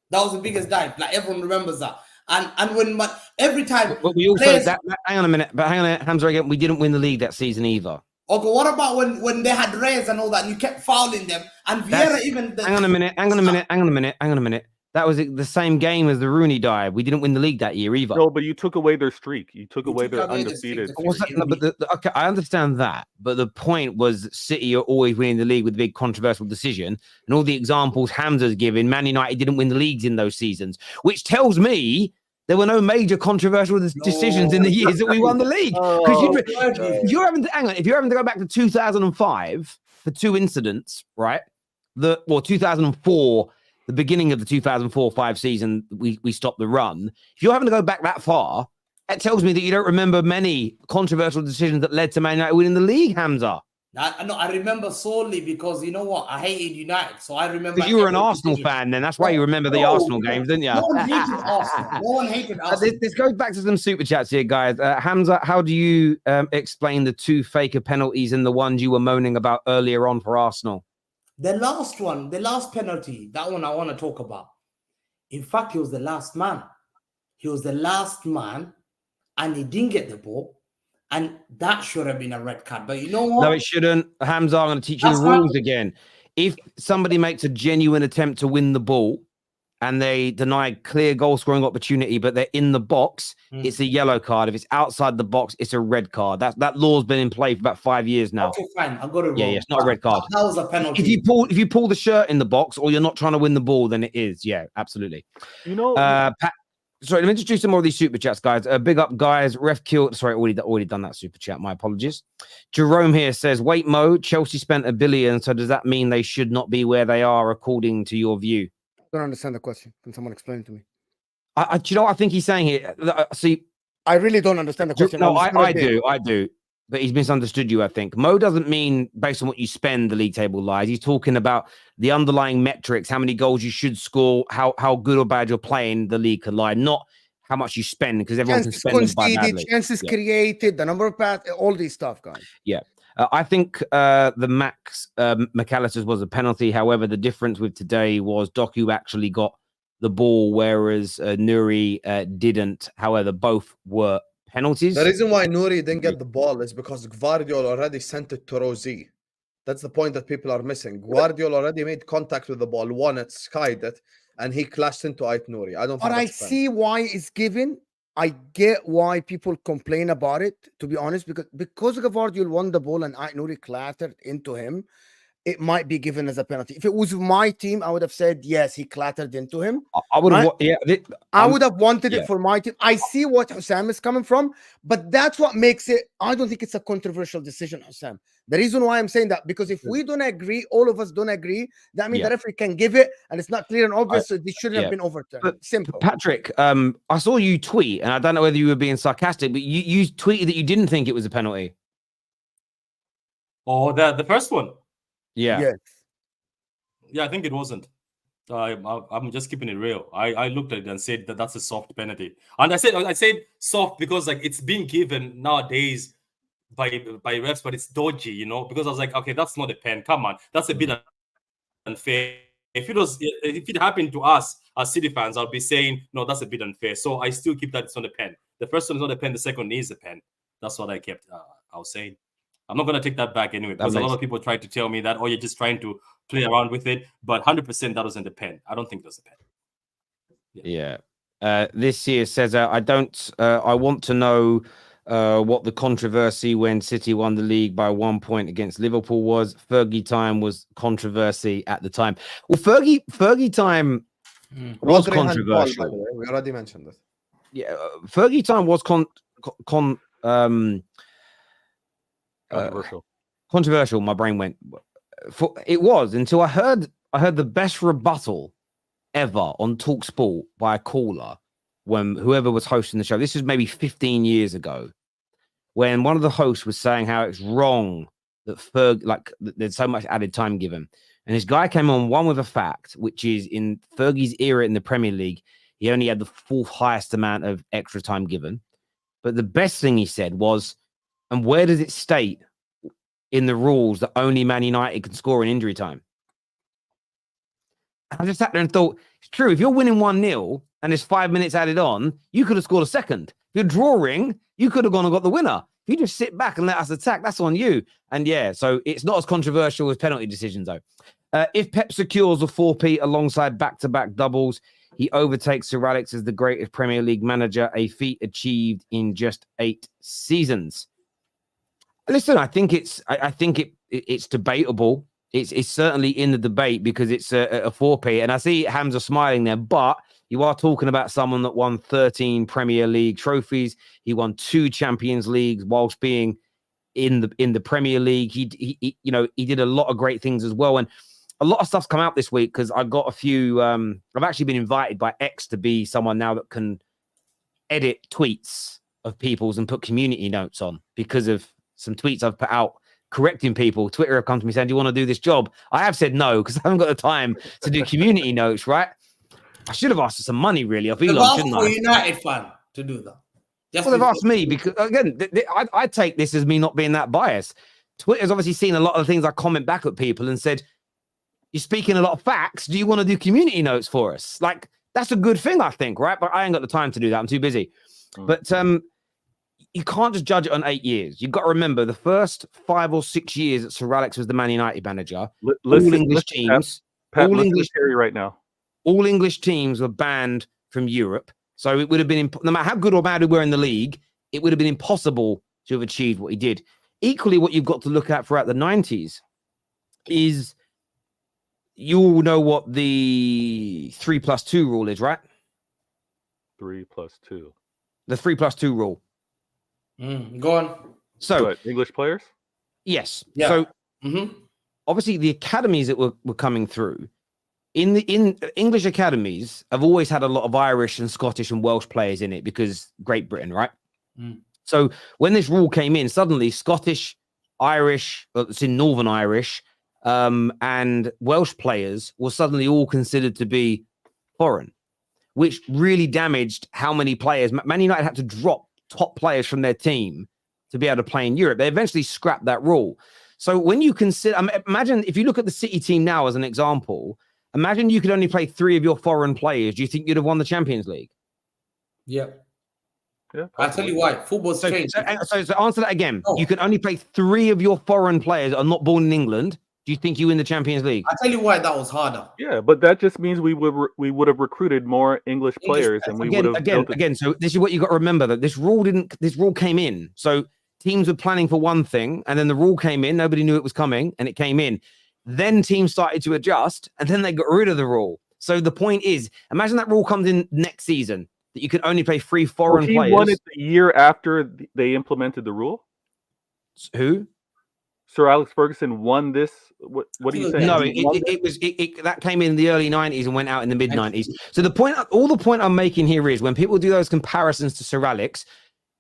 that was the biggest dive. Like everyone remembers that. And when every time, but we also hang on a minute, Hamza, again, we didn't win the league that season either. Okay, what about when they had Reyes and all that, and you kept fouling them, and Vieira even. Hang on a minute. That was the same game as the Rooney dive. We didn't win the league that year either. No, but you took away their streak. You took away their undefeated. Okay, I understand that, but the point was City are always winning the league with a big controversial decision, and all the examples Hamza's given, Man United didn't win the leagues in those seasons, which tells me there were no major controversial decisions in the years that we won the league. If you're having to go back to 2005 for two incidents, right? 2004. The beginning of the 2004-05 season, we stopped the run. If you're having to go back that far, that tells me that you don't remember many controversial decisions that led to Man United winning the league, Hamza. I remember solely because, you know what, I hated United, so I remember. Because you were an Arsenal fan then. That's why you remember the Arsenal games, didn't you? No one hated Arsenal. No one hated Arsenal. This goes back to some super chats here, guys. Hamza, how do you explain the two faker penalties and the ones you were moaning about earlier on for Arsenal? The last one, the last penalty, that one I want to talk about. In fact, he was the last man. He was the last man, and he didn't get the ball. And that should have been a red card. But you know what? No, it shouldn't. Hamza, I'm going to teach you the rules again. If somebody makes a genuine attempt to win the ball and they deny clear goal scoring opportunity, but they're in the box, it's a yellow card. If it's outside the box, it's a red card. That law's been in play for about 5 years now. Okay, fine. I got it wrong. Yeah, it's not a red card. That was a penalty. If you pull the shirt in the box or you're not trying to win the ball, then it is. Yeah, absolutely. You know, sorry, let me introduce some more of these super chats, guys. Big up, guys. Ref killed. Sorry, already done that super chat. My apologies. Jerome here says, "Wait, Mo. Chelsea spent $1 billion. So does that mean they should not be where they are, according to your view?" I don't understand the question. Can someone explain it to me? Do you know what I think he's saying here? See, I really don't understand the question. No, I do. But he's misunderstood you, I think. Mo doesn't mean based on what you spend the league table lies. He's talking about the underlying metrics, how many goals you should score, how good or bad you're playing the league could lie, not how much you spend, because everyone can spend them by badly. Chances created, the number of passes, all these stuff, guys. Yeah. I think the Max McAllister's was a penalty. However, the difference with today was Doku actually got the ball, whereas Nuri didn't. However, both were penalties. The reason why Nuri didn't get the ball is because Gvardiol already sent it to Rosie. That's the point that people are missing. Guardiola already made contact with the ball, won it, skied it, and he clashed into Ait Nouri. I don't think But I that's a pen. see why it's given. I get why people complain about it, to be honest, because Guardiola won the ball and Ait Nouri clattered into him, it might be given as a penalty. If it was my team, I would have said yes, he clattered into him. I would have, Right? I would have wanted yeah. it for my team. I see what Husam is coming from, but that's what makes it. I don't think it's a controversial decision, Husam. The reason why I'm saying that, because if we don't agree, all of us don't agree, that means the referee can give it, and it's not clear and obvious, so this shouldn't have been overturned. But, simple. Patrick, I saw you tweet, and I don't know whether you were being sarcastic, but you tweeted that you didn't think it was a penalty. Oh, the first one. Yeah. Yes. Yeah, I think it wasn't. I'm just keeping it real. I looked at it and said that that's a soft penalty, and I said soft because like it's being given nowadays by refs, but it's dodgy, you know. Because I was like, okay, that's not a pen. Come on, that's a bit unfair. If it happened to us as City fans, I'll be saying no, that's a bit unfair. So I still keep that it's not a pen. The first one is not a pen. The second one is a pen. That's what I kept. I was saying. I'm not going to take that back anyway, because a lot of people tried to tell me that, oh, you're just trying to play around with it. But 100% that wasn't a pen. I don't think it was a pen. Yeah. This here says, I want to know what the controversy when City won the league by 1 point against Liverpool was. Fergie time was controversy at the time. Well, Fergie time was controversial. Ball, by the way. We already mentioned it. Yeah, Fergie time was controversial. My brain went. It was until I heard the best rebuttal ever on TalkSport by a caller when whoever was hosting the show. This was maybe 15 years ago, when one of the hosts was saying how it's wrong that there's so much added time given, and this guy came on one with a fact, which is in Fergie's era in the Premier League, he only had the fourth highest amount of extra time given. But the best thing he said was, and where does it state in the rules that only Man United can score in injury time? I just sat there and thought, it's true. If you're winning 1-0 and there's 5 minutes added on, you could have scored a second. If you're drawing, you could have gone and got the winner. If you just sit back and let us attack, that's on you. And yeah, so it's not as controversial as penalty decisions, though. If Pep secures a 4-peat alongside back-to-back doubles, he overtakes Sir Alex as the greatest Premier League manager, a feat achieved in just 8 seasons. Listen, I think it's debatable. It's certainly in the debate because it's a 4P, and I see Hamza smiling there. But you are talking about someone that won 13 Premier League trophies. He won 2 Champions Leagues whilst being in the Premier League. He did a lot of great things as well, and a lot of stuff's come out this week because I got a few. I've actually been invited by X to be someone now that can edit tweets of people's and put community notes on because of some tweets I've put out correcting people. Twitter have come to me saying, do you want to do this job? I have said no, because I haven't got the time to do community notes, right? I should have asked for some money, really. I feel like, shouldn't I? United fan to do that. Well, they've asked me because, again, I take this as me not being that biased. Twitter's obviously seen a lot of the things I comment back at people and said, you're speaking a lot of facts. Do you want to do community notes for us? Like, that's a good thing, I think, right? But I ain't got the time to do that. I'm too busy. But you can't just judge it on 8 years. You've got to remember the first 5 or 6 years that Sir Alex was the Man United manager. All English teams, all English right now. All English teams were banned from Europe. So it would have been, no matter how good or bad we were in the league, it would have been impossible to have achieved what he did. Equally, what you've got to look at throughout the 90s is, you all know what the 3+2 rule is, right? 3+2. The 3+2 rule. Go on. So, what, English players? Yes. Yeah. So, obviously, the academies that were coming through, in English academies, have always had a lot of Irish and Scottish and Welsh players in it because Great Britain, right? So, when this rule came in, suddenly Scottish, Irish, it's in Northern Irish, and Welsh players were suddenly all considered to be foreign, which really damaged how many players. Man United had to drop top players from their team to be able to play in Europe. They eventually scrapped that rule. So when you consider, imagine if you look at the City team now as an example, imagine you could only play 3 of your foreign players. Do you think you'd have won the Champions League? Yeah. Yeah, I'll tell you why. Football's So, changed. so answer that again. No. You can only play 3 of your foreign players that are not born in England. Do you think you win the Champions League? I'll tell you why that was harder. Yeah, but that just means we would have recruited more English players, and we would have Again. So this is what you got to remember, that this rule came in. So teams were planning for one thing, and then the rule came in. Nobody knew it was coming, and it came in. Then teams started to adjust, and then they got rid of the rule. So the point is, imagine that rule comes in next season, that you can only play 3 foreign players. He won it the year after they implemented the rule. Who? Sir Alex Ferguson won this. What do you say? No, that came in the early 90s and went out in the mid 90s. So the point I'm making here is, when people do those comparisons to Sir Alex,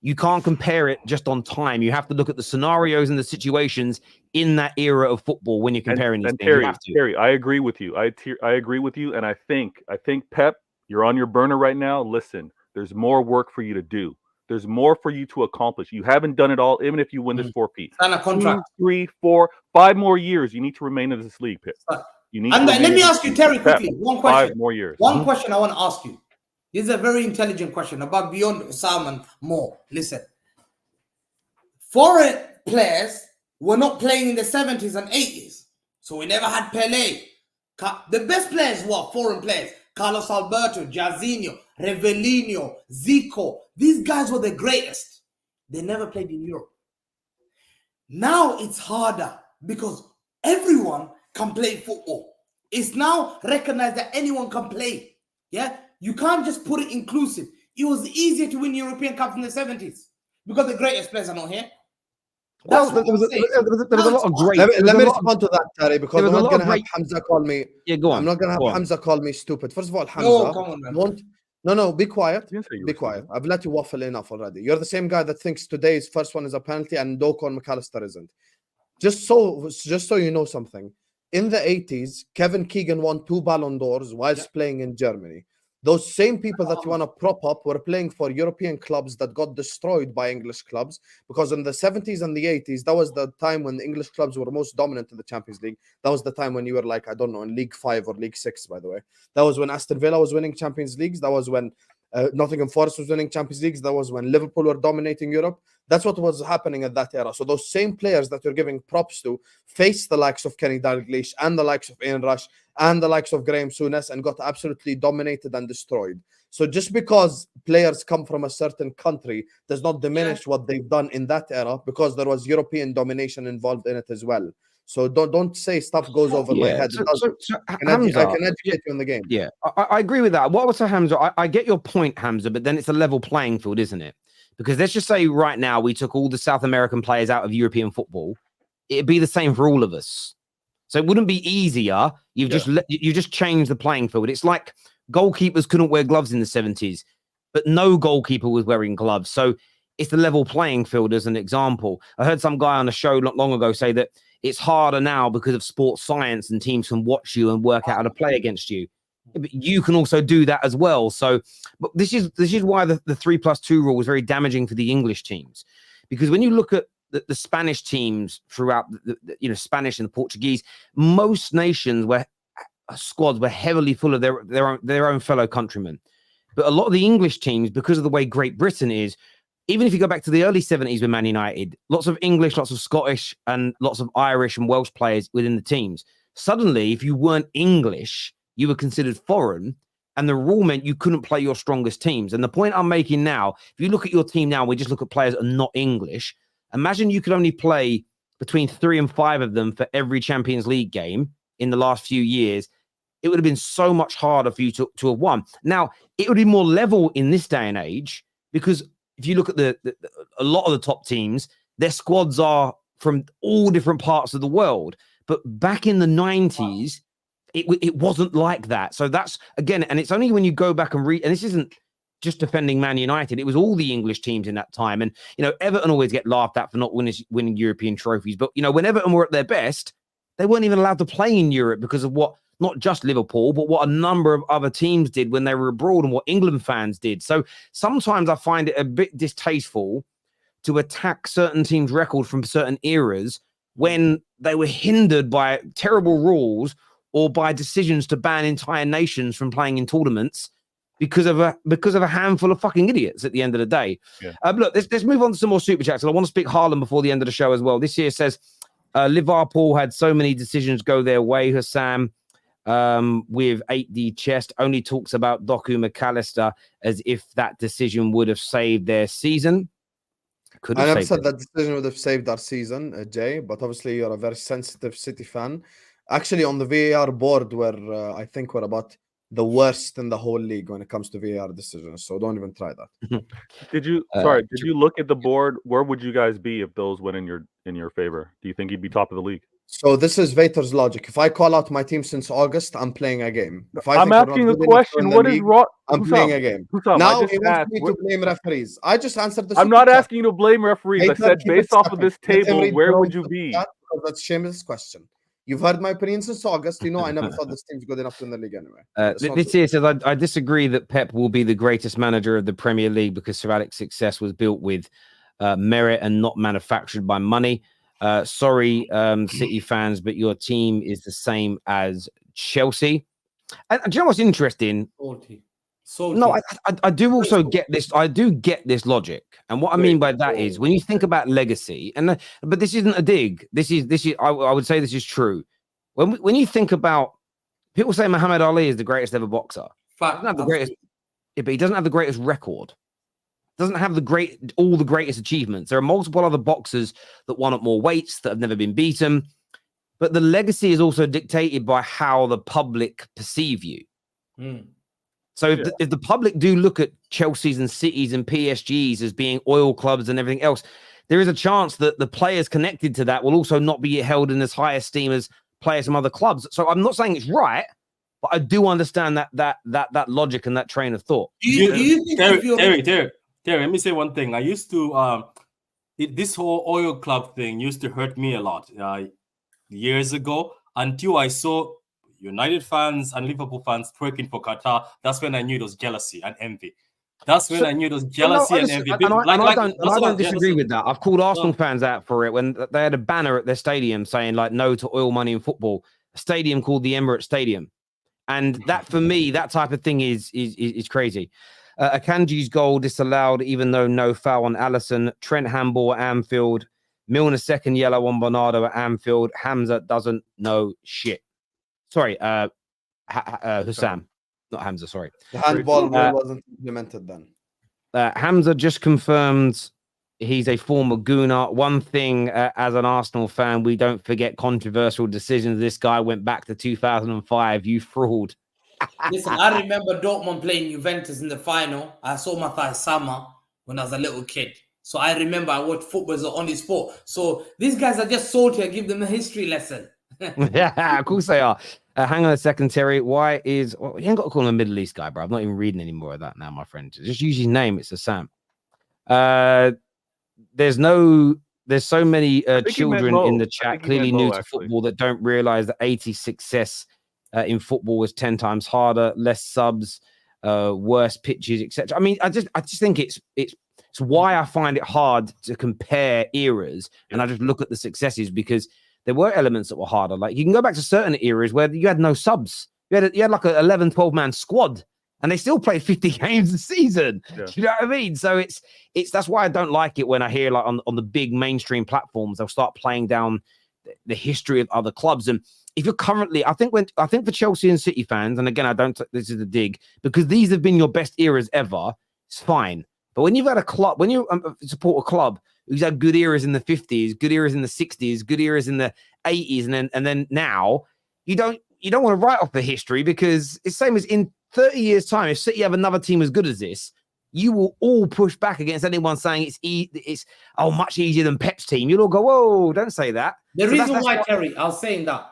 you can't compare it just on time. You have to look at the scenarios and the situations in that era of football when you're comparing these things. Terry, I agree with you. I agree with you, and I think Pep, you're on your burner right now. Listen, there's more work for you to do. There's more for you to accomplish. You haven't done it all, even if you win this 4P. Sign a contract. 2, 3, 4, 5 more years. You need to remain in this league, Pep. You need. And let me ask you, Terry, quickly. One question. 5 more years. One question I want to ask you. This is a very intelligent question about beyond Husam and more. Listen, foreign players were not playing in the 70s and 80s, so we never had Pelé. The best players were foreign players. Carlos Alberto, Jairzinho, Revellino, Zico. These guys were the greatest. They never played in Europe. Now it's harder because everyone can play football. It's now recognized that anyone can play. Yeah, you can't just put it inclusive. It was easier to win European Cups in the 70s because the greatest players are not here. Well, there was a lot of great. Let me respond to that, Terry, because I'm not going to have Hamza call me. Yeah, go on. I'm not going to have Hamza call me stupid. First of all, Hamza, come on, man. No, be quiet. Be quiet. I've let you waffle enough already. You're the same guy that thinks today's first one is a penalty and Doku and McAllister isn't. Just so you know something. In the 80s, Kevin Keegan won 2 Ballon d'Ors whilst playing in Germany. Those same people that you want to prop up were playing for European clubs that got destroyed by English clubs, because in the 70s and the 80s, that was the time when the English clubs were most dominant in the Champions League. That was the time when you were like, I don't know, in League 5 or League 6, by the way. That was when Aston Villa was winning Champions Leagues. That was when Nottingham Forest was winning Champions Leagues. That was when Liverpool were dominating Europe. That's what was happening at that era. So those same players that you're giving props to faced the likes of Kenny Dalglish and the likes of Ian Rush and the likes of Graham Souness and got absolutely dominated and destroyed. So just because players come from a certain country does not diminish what they've done in that era, because there was European domination involved in it as well. So don't say stuff goes over my head. I can educate you in the game. Yeah, I agree with that. What was Hamza? I get your point, Hamza, but then it's a level playing field, isn't it? Because let's just say right now we took all the South American players out of European football. It'd be the same for all of us. So it wouldn't be easier. You just changed the playing field. It's like goalkeepers couldn't wear gloves in the 70s, but no goalkeeper was wearing gloves. So it's the level playing field as an example. I heard some guy on a show not long ago say that it's harder now because of sports science and teams can watch you and work out how to play against you. But you can also do that as well. So, but this is why the 3+2 rule was very damaging for the English teams, because when you look at the Spanish teams throughout the Spanish and the Portuguese, most nations where squads were heavily full of their own fellow countrymen. But a lot of the English teams, because of the way Great Britain is, even if you go back to the early 70s with Man United, lots of English, lots of Scottish, and lots of Irish and Welsh players within the teams. Suddenly, if you weren't English, you were considered foreign, and the rule meant you couldn't play your strongest teams. And the point I'm making now, if you look at your team now, we just look at players that are not English. Imagine you could only play between 3 and 5 of them for every Champions League game in the last few years. It would have been so much harder for you to have won. Now, it would be more level in this day and age, because if you look at a lot of the top teams, their squads are from all different parts of the world. But back in the 90s, it wasn't like that. So that's, again, and it's only when you go back and read, and this isn't just defending Man United, it was all the English teams in that time. And, Everton always get laughed at for not winning European trophies. But, when Everton were at their best, they weren't even allowed to play in Europe because of what, not just Liverpool, but what a number of other teams did when they were abroad and what England fans did. So sometimes I find it a bit distasteful to attack certain teams' records from certain eras when they were hindered by terrible rules or by decisions to ban entire nations from playing in tournaments because of a handful of fucking idiots at the end of the day. Yeah. Look, let's move on to some more super chats. And I want to speak Haaland before the end of the show as well. This year says Liverpool had so many decisions go their way. Husam with 8D chest only talks about Doku McAllister as if that decision would have saved their season. I never said that decision would have saved our season, Jay, but obviously you're a very sensitive City fan. Actually, on the VAR board, where I think we're about the worst in the whole league when it comes to VAR decisions. So don't even try that. Did you look at the board? Where would you guys be if those went in your favor? Do you think you'd be top of the league? So this is Vator's logic. If I call out my team since August, I'm playing a game. If I I'm asking a question. What is wrong? I'm playing a game. Husam, Now he wants me to blame referees. I just answered the. I'm not asking you to blame referees. I said based off of this table, where would you be? That's a shameless question. You've heard my opinion since August. You know, I never thought this team's good enough to win the league anyway. This year says, I disagree that Pep will be the greatest manager of the Premier League because Sir Alex's success was built with merit and not manufactured by money. Sorry, City fans, but your team is the same as Chelsea. And do you know what's interesting? Salty. No, I do also get this. I do get this logic, and what I mean by that is when you think about legacy, but this isn't a dig. This is. I would say this is true. When you think about people say Muhammad Ali is the greatest ever boxer, doesn't have the greatest, but he doesn't have the greatest record. Doesn't have all the greatest achievements. There are multiple other boxers that won at more weights that have never been beaten, but the legacy is also dictated by how the public perceive you. So if the public do look at Chelsea's and Cities and PSGs as being oil clubs and everything else, there is a chance that the players connected to that will also not be held in as high esteem as players from other clubs. So I'm not saying it's right, but I do understand that logic and that train of thought. Terry, let me say one thing. I used to this whole oil club thing used to hurt me a lot years ago until I saw United fans and Liverpool fans twerking for Qatar. That's when I knew it was jealousy and envy. That's when I knew it was jealousy and envy. I don't disagree with that. I've called Arsenal fans out for it when they had a banner at their stadium saying like no to oil money in football. A stadium called the Emirates Stadium, and that for me, that type of thing is crazy. Akanji's goal disallowed, even though no foul on Alisson. Trent handball at Anfield. Milner's second yellow on Bernardo at Anfield. Hamza doesn't know shit. Sorry, Husam, not Hamza. Sorry. The handball rule wasn't implemented then. Hamza just confirmed he's a former Gooner. One thing, as an Arsenal fan, we don't forget controversial decisions. This guy went back to 2005. You fraud. Listen, I remember Dortmund playing Juventus in the final. I saw Matthias Sammer when I was a little kid. So I remember I watched football as the only sport. So these guys are just salty. I give them a history lesson. Yeah, of course they are. Hang on a second, Terry. Why is... Well, you ain't got to call him a Middle East guy, bro. I'm not even reading any more of that now, my friend. Just use his name. It's Husam. There's so many children in the chat clearly new to football that don't realize that 80 success in football was 10 times harder, less subs, worse pitches, etc. I mean, I just think it's why I find it hard to compare eras, and I just look at the successes because there were elements that were harder. Like you can go back to certain eras where you had no subs. You had like an 11, 12-man squad, and they still played 50 games a season. Yeah. You know what I mean? So it's that's why I don't like it when I hear like on the big mainstream platforms they'll start playing down the history of other clubs. And if you're currently, I think for Chelsea and City fans, and again this is a dig because these have been your best eras ever. It's fine, but when you've had a club, when you support a club who's had good eras in the 50s, good eras in the 60s, good eras in the 80s, and then now you don't want to write off the history because it's the same as in 30 years' time. If City have another team as good as this, you will all push back against anyone saying it's much easier than Pep's team. You'll all go, whoa, don't say that. The reason why, Terry, I was saying that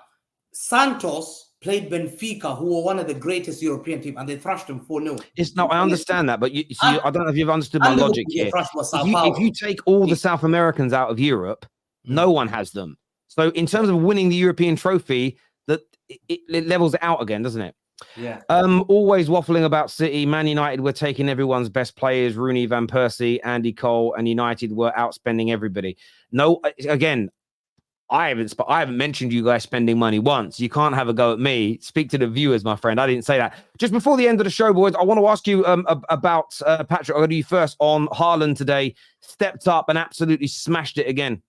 Santos played Benfica, who were one of the greatest European teams, and they thrashed them 4-0. I understand that, but I don't know if you've understood my logic here. If you take all the South Americans out of Europe, no one has them. So in terms of winning the European trophy, that it levels it out again, doesn't it? Yeah. Always waffling about City. Man United were taking everyone's best players: Rooney, Van Persie, Andy Cole, and United were outspending everybody. No, again, I haven't mentioned you guys spending money once. You can't have a go at me. Speak to the viewers, my friend. I didn't say that. Just before the end of the show, boys, I want to ask you about Patrick. I'll go to you first on Haaland today. Stepped up and absolutely smashed it again.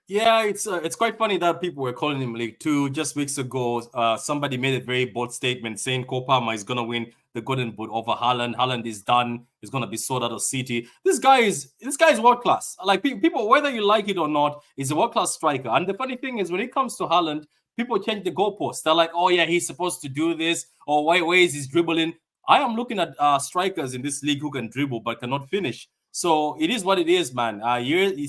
Yeah, it's quite funny that people were calling him League 2 just weeks ago. Somebody made a very bold statement saying Cole Palmer is going to win the Golden Boot over Haaland. Haaland is done. He's going to be sold out of City. This guy is world class. Like people, whether you like it or not, is a world class striker. And the funny thing is, when it comes to Haaland, people change the goalposts. They're like, oh yeah, he's supposed to do this, or why is he dribbling? I am looking at strikers in this league who can dribble but cannot finish. So it is what it is, man.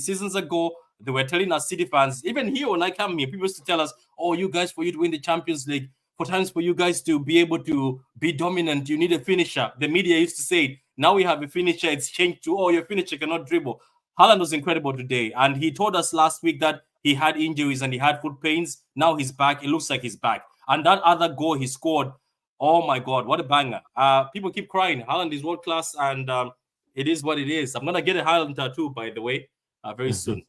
Seasons ago, they were telling us City fans, even here when I come here, people used to tell us, oh, you guys, for you to win the Champions League, for times for you guys to be able to be dominant, you need a finisher. The media used to say it. Now we have a finisher. It's changed to, oh, your finisher cannot dribble. Haaland was incredible today. And he told us last week that he had injuries and he had foot pains. Now he's back. It looks like he's back. And that other goal he scored, oh my God, what a banger. People keep crying. Haaland is world class, and it is what it is. I'm going to get a Haaland tattoo, by the way, very soon.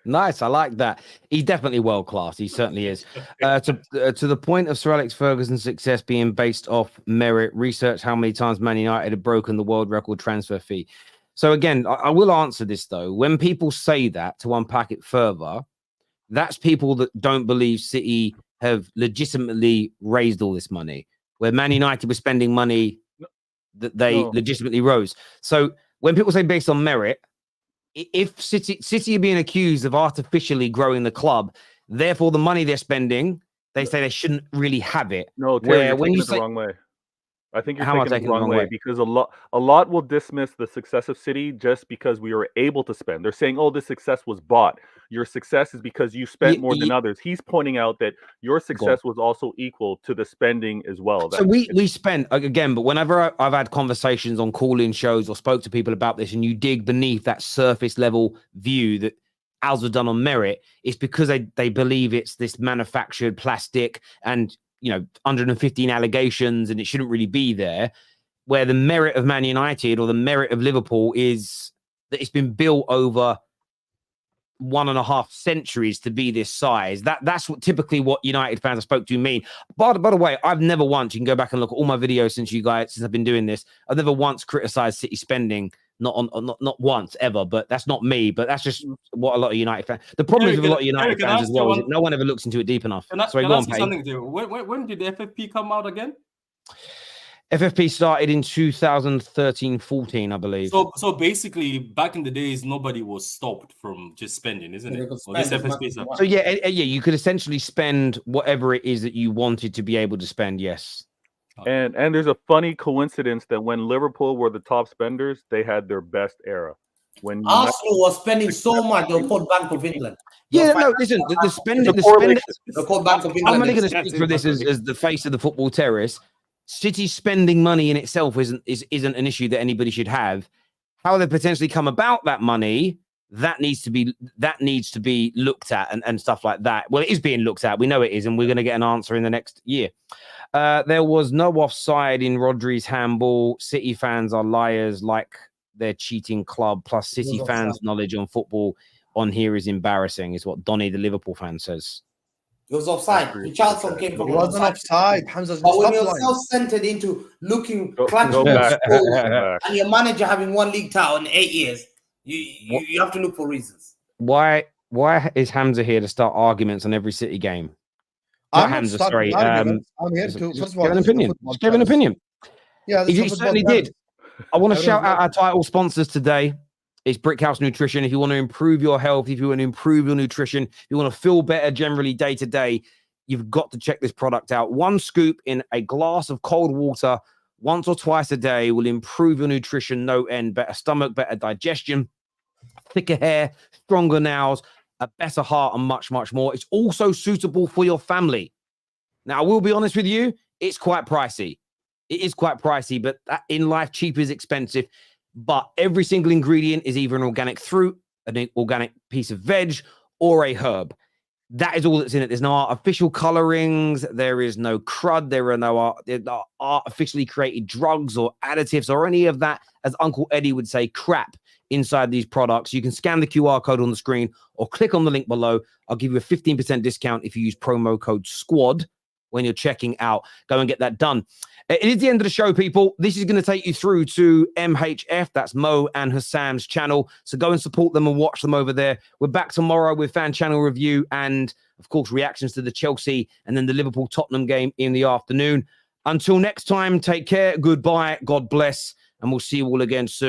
Nice, I like that. He's definitely world class. He certainly is. To the point of Sir Alex Ferguson's success being based off merit, research how many times Man United have broken the world record transfer fee. So again, I will answer this though. When people say that, to unpack it further, that's people that don't believe City have legitimately raised all this money. Where Man United were spending money that they legitimately rose. So when people say based on merit, if City are being accused of artificially growing the club, therefore the money they're spending, they say they shouldn't really have it. No, Terry, you're taking it the wrong way. I think you're taking it the wrong way because a lot will dismiss the success of City just because we were able to spend. They're saying, oh, this success was bought. Your success is because you spent more than others. He's pointing out that your success was also equal to the spending as well. So we spent, again, but whenever I've had conversations on call-in shows or spoke to people about this, and you dig beneath that surface level view that ours were done on merit, it's because they believe it's this manufactured plastic and 115 allegations and it shouldn't really be there, where the merit of Man United or the merit of Liverpool is that it's been built over 1.5 centuries to be this size. That's typically what United fans I spoke to mean. By the way, I've never once, you can go back and look at all my videos since I've been doing this, I've never once criticized City spending, not once ever, but that's not me, but that's just what a lot of United fans. The problem is with a lot of United fans as well is that no one ever looks into it deep enough. Sorry, go on, something to when did the FFP come out again? FFP started in 2013-14, I believe. So basically, back in the days, nobody was stopped from just spending, isn't it? So yeah, you could essentially spend whatever it is that you wanted to be able to spend. Yes. And there's a funny coincidence that when Liverpool were the top spenders, they had their best era. When Arsenal was spending so much, they were called Bank of England. Yeah, no, listen, the spending. They're called Bank of England. I'm only going to speak for this as the face of the football terrace. City spending money in itself isn't an issue that anybody should have. How they potentially come about that money, that needs to be looked at and stuff like that. Well, it is being looked at. We know it is, and we're going to get an answer in the next year. There was no offside in Rodri's handball. City fans are liars, like their cheating club. Plus, City fans' knowledge on football on here is embarrassing, is what Donny, the Liverpool fan, says. It was offside. The Charlton came from offside. Hamza, but when you're self-centered into looking clutching and your manager having one league title in 8 years, you have to look for reasons. Why is Hamza here to start arguments on every City game? Hamza, sorry. I'm here to give an opinion. Just give an opinion. Yeah, he certainly did. I want to shout out our title sponsors today. It's Brickhouse Nutrition. If you want to improve your health, if you want to improve your nutrition, if you want to feel better generally day to day, you've got to check this product out. 1 scoop in a glass of cold water once or twice a day will improve your nutrition, no end. Better stomach, better digestion, thicker hair, stronger nails, a better heart, and much, much more. It's also suitable for your family. Now, I will be honest with you, it's quite pricey. It is quite pricey, but in life, cheap is expensive. But every single ingredient is either an organic fruit, an organic piece of veg, or a herb. That is all that's in it. There's no artificial colorings. There is no crud. There are no artificially created drugs or additives or any of that, as Uncle Eddie would say, crap inside these products. You can scan the QR code on the screen or click on the link below. I'll give you a 15% discount if you use promo code SQUAD when you're checking out. Go and get that done. It is the end of the show, people. This is going to take you through to MHF. That's Mo and Husam's channel. So go and support them and watch them over there. We're back tomorrow with fan channel review and, of course, reactions to the Chelsea and then the Liverpool-Tottenham game in the afternoon. Until next time, take care. Goodbye. God bless. And we'll see you all again soon.